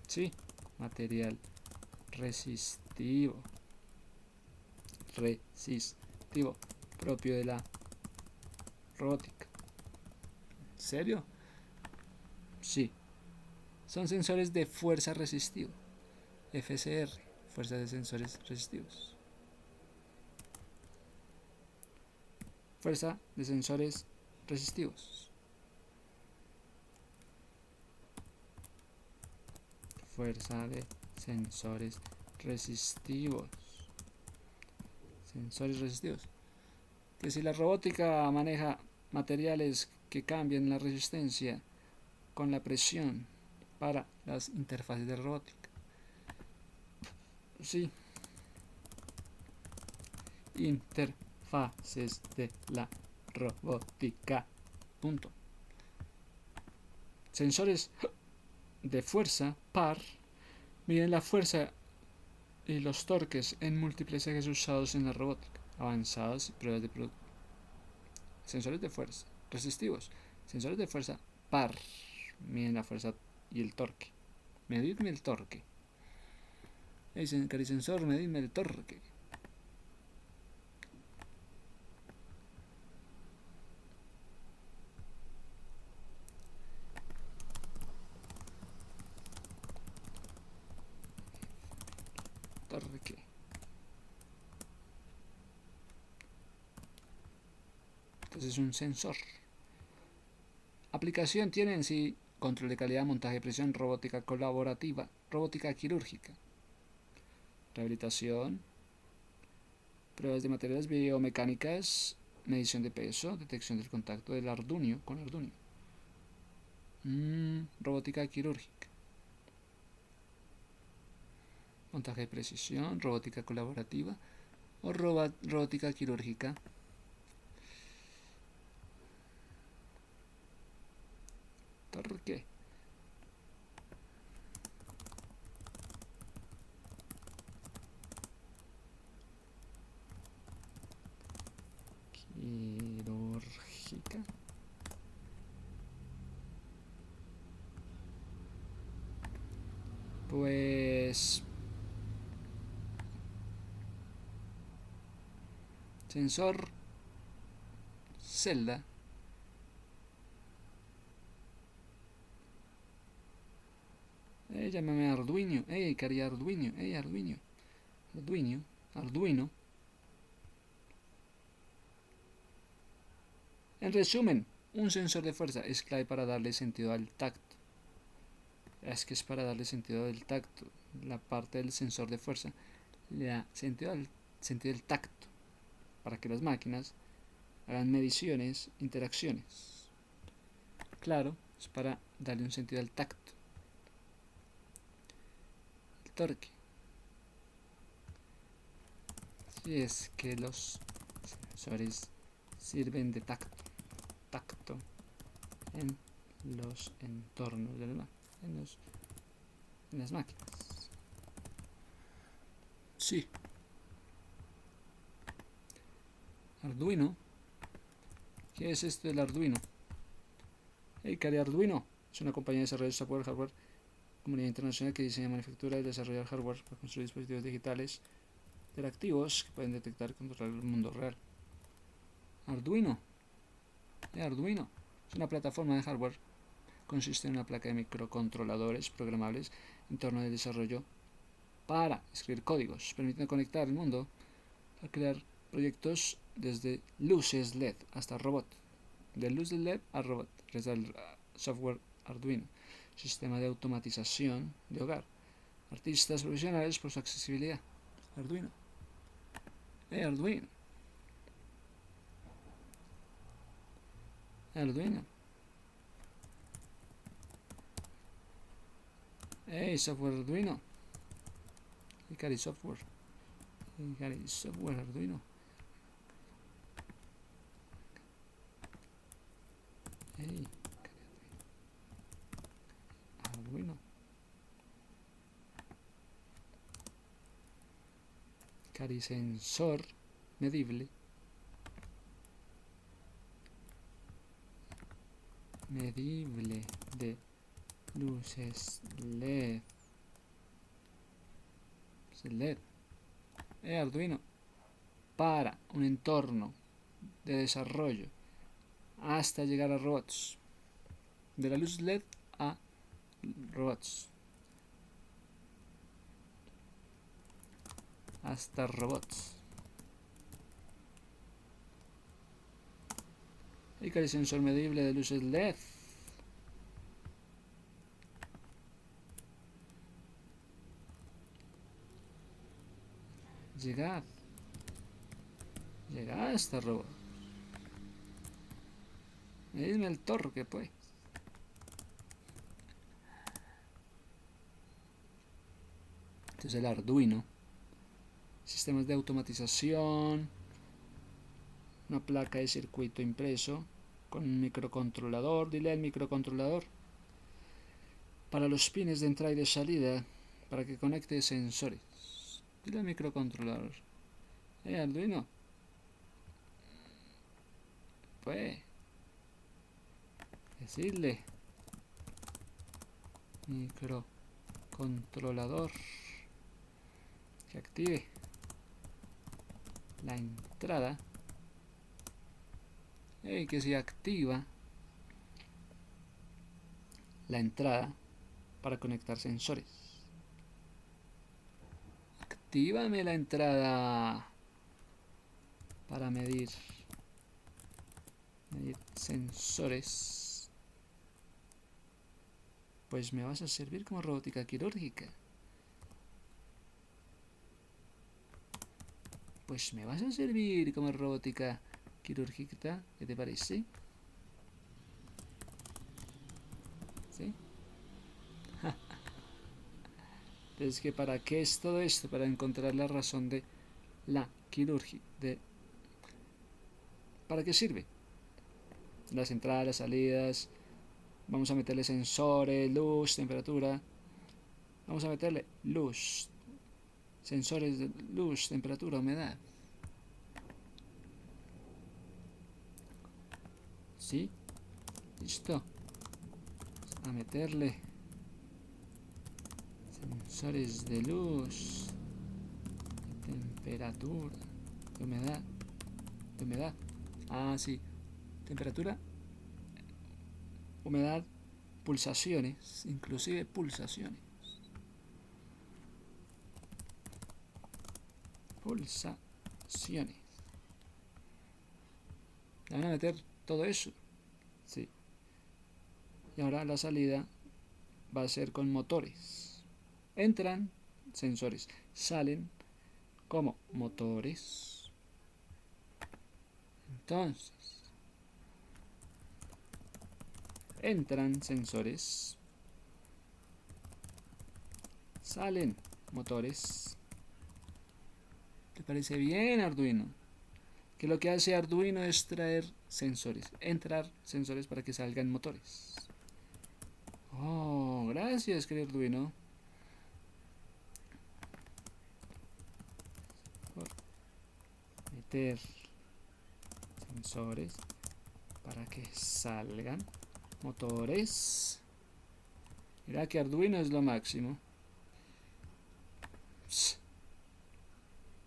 Sí, material resistivo. Propio de la robótica. ¿En serio? Sí. Son sensores de fuerza resistivo. FSR, fuerza de sensores resistivos. Fuerza de sensores resistivos. Fuerza de sensores resistivos. Sensores resistivos. Que si la robótica maneja materiales que cambian la resistencia con la presión para las interfaces de robótica. Sí. Interfaces de la robótica. Punto. Sensores de fuerza par miden la fuerza y los torques en múltiples ejes usados en la robótica avanzados y pruebas de producto. Sensores de fuerza resistivos. Sensores de fuerza par miden la fuerza y el torque. Medidme el torque. Sensor, medidme el torque. Torque. Entonces es un sensor. Aplicación tiene en sí control de calidad, montaje de presión, robótica colaborativa, robótica quirúrgica, rehabilitación, pruebas de materiales biomecánicas, medición de peso, detección del contacto del Arduino con Arduino. Robótica quirúrgica, montaje de precisión, robótica colaborativa o robótica quirúrgica. Torque. Quirúrgica. Pues sensor celda llámame Arduino. Quería Arduino. Arduino. En resumen, un sensor de fuerza es clave para darle sentido al tacto. Es que es para darle sentido al tacto. La parte del sensor de fuerza le da sentido del tacto para que las máquinas hagan mediciones, interacciones. Claro, es para darle un sentido al tacto. El torque. Si es que los sensores sirven de tacto en los entornos de en las máquinas. Sí. Arduino. ¿Qué es esto del Arduino? Hey, ¿qué haré Arduino? Es una compañía de desarrollo de software, hardware, comunidad internacional que diseña, manufactura y desarrolla hardware para construir dispositivos digitales interactivos que pueden detectar y controlar el mundo real. Arduino. Arduino es una plataforma de hardware. Consiste en una placa de microcontroladores programables en torno al desarrollo para escribir códigos, permitiendo conectar el mundo a crear proyectos desde luces LED hasta robot. De luces LED a robot. Gracias al software Arduino. Sistema de automatización de hogar. Artistas profesionales por su accesibilidad. Arduino. Arduino. Arduino. Software Arduino. Hikari Software. Hikari Software Arduino. Arduino. Hikari Sensor medible. Medible de luces LED. LED. Arduino para un entorno de desarrollo hasta llegar a robots. De la luz LED a robots. Hasta robots. El sensor medible de luces LED. Llegar hasta robot. Dime el torque, pues. Este es el Arduino. Sistemas de automatización. Una placa de circuito impreso con un microcontrolador. Dile al microcontrolador. Para los pines de entrada y de salida. Para que conecte sensores. Dile al microcontrolador. Arduino. Pues. Decirle. Microcontrolador. Que active la entrada. Que se activa la entrada para conectar sensores. Actívame la entrada para medir sensores. Pues me vas a servir como robótica quirúrgica. Pues me vas a servir como robótica quirúrgica, ¿qué te parece? ¿Sí? Entonces, ¿que para qué es todo esto? Para encontrar la razón de la quirúrgica. ¿Para qué sirve? Las entradas, las salidas. Vamos a meterle sensores, luz, temperatura. Vamos a meterle luz. Sensores de luz, temperatura, humedad. ¿Sí? Listo. A meterle sensores de luz, de temperatura, de humedad. Ah, sí. Temperatura, humedad, pulsaciones, inclusive pulsaciones. Pulsaciones. Le van a meter todo eso. Sí. Y ahora la salida va a ser con motores. Entran sensores, salen como motores. Entonces, entran sensores, salen motores. ¿Te parece bien, Arduino? Que lo que hace Arduino es traer sensores, entrar sensores para que salgan motores. Oh, gracias, querido Arduino. Por meter sensores para que salgan motores. Mira que Arduino es lo máximo.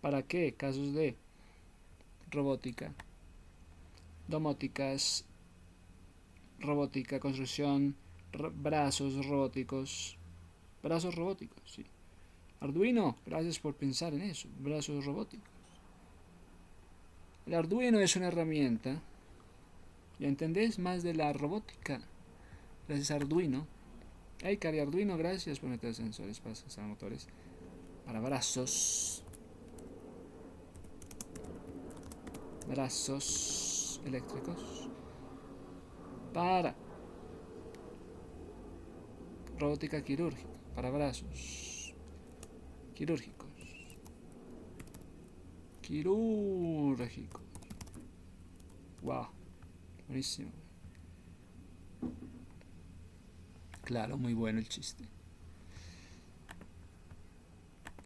¿Para qué? Casos de robótica, domóticas, robótica, construcción, brazos robóticos. Brazos robóticos, sí. Arduino, gracias por pensar en eso. Brazos robóticos. El Arduino es una herramienta. ¿Ya entendés más de la robótica? Gracias a Arduino. Hey, Cari Arduino, gracias por meter sensores para usar motores. Para brazos. Brazos eléctricos. Para robótica quirúrgica. Para brazos quirúrgicos. Quirúrgico. Wow, buenísimo. Claro, muy bueno el chiste.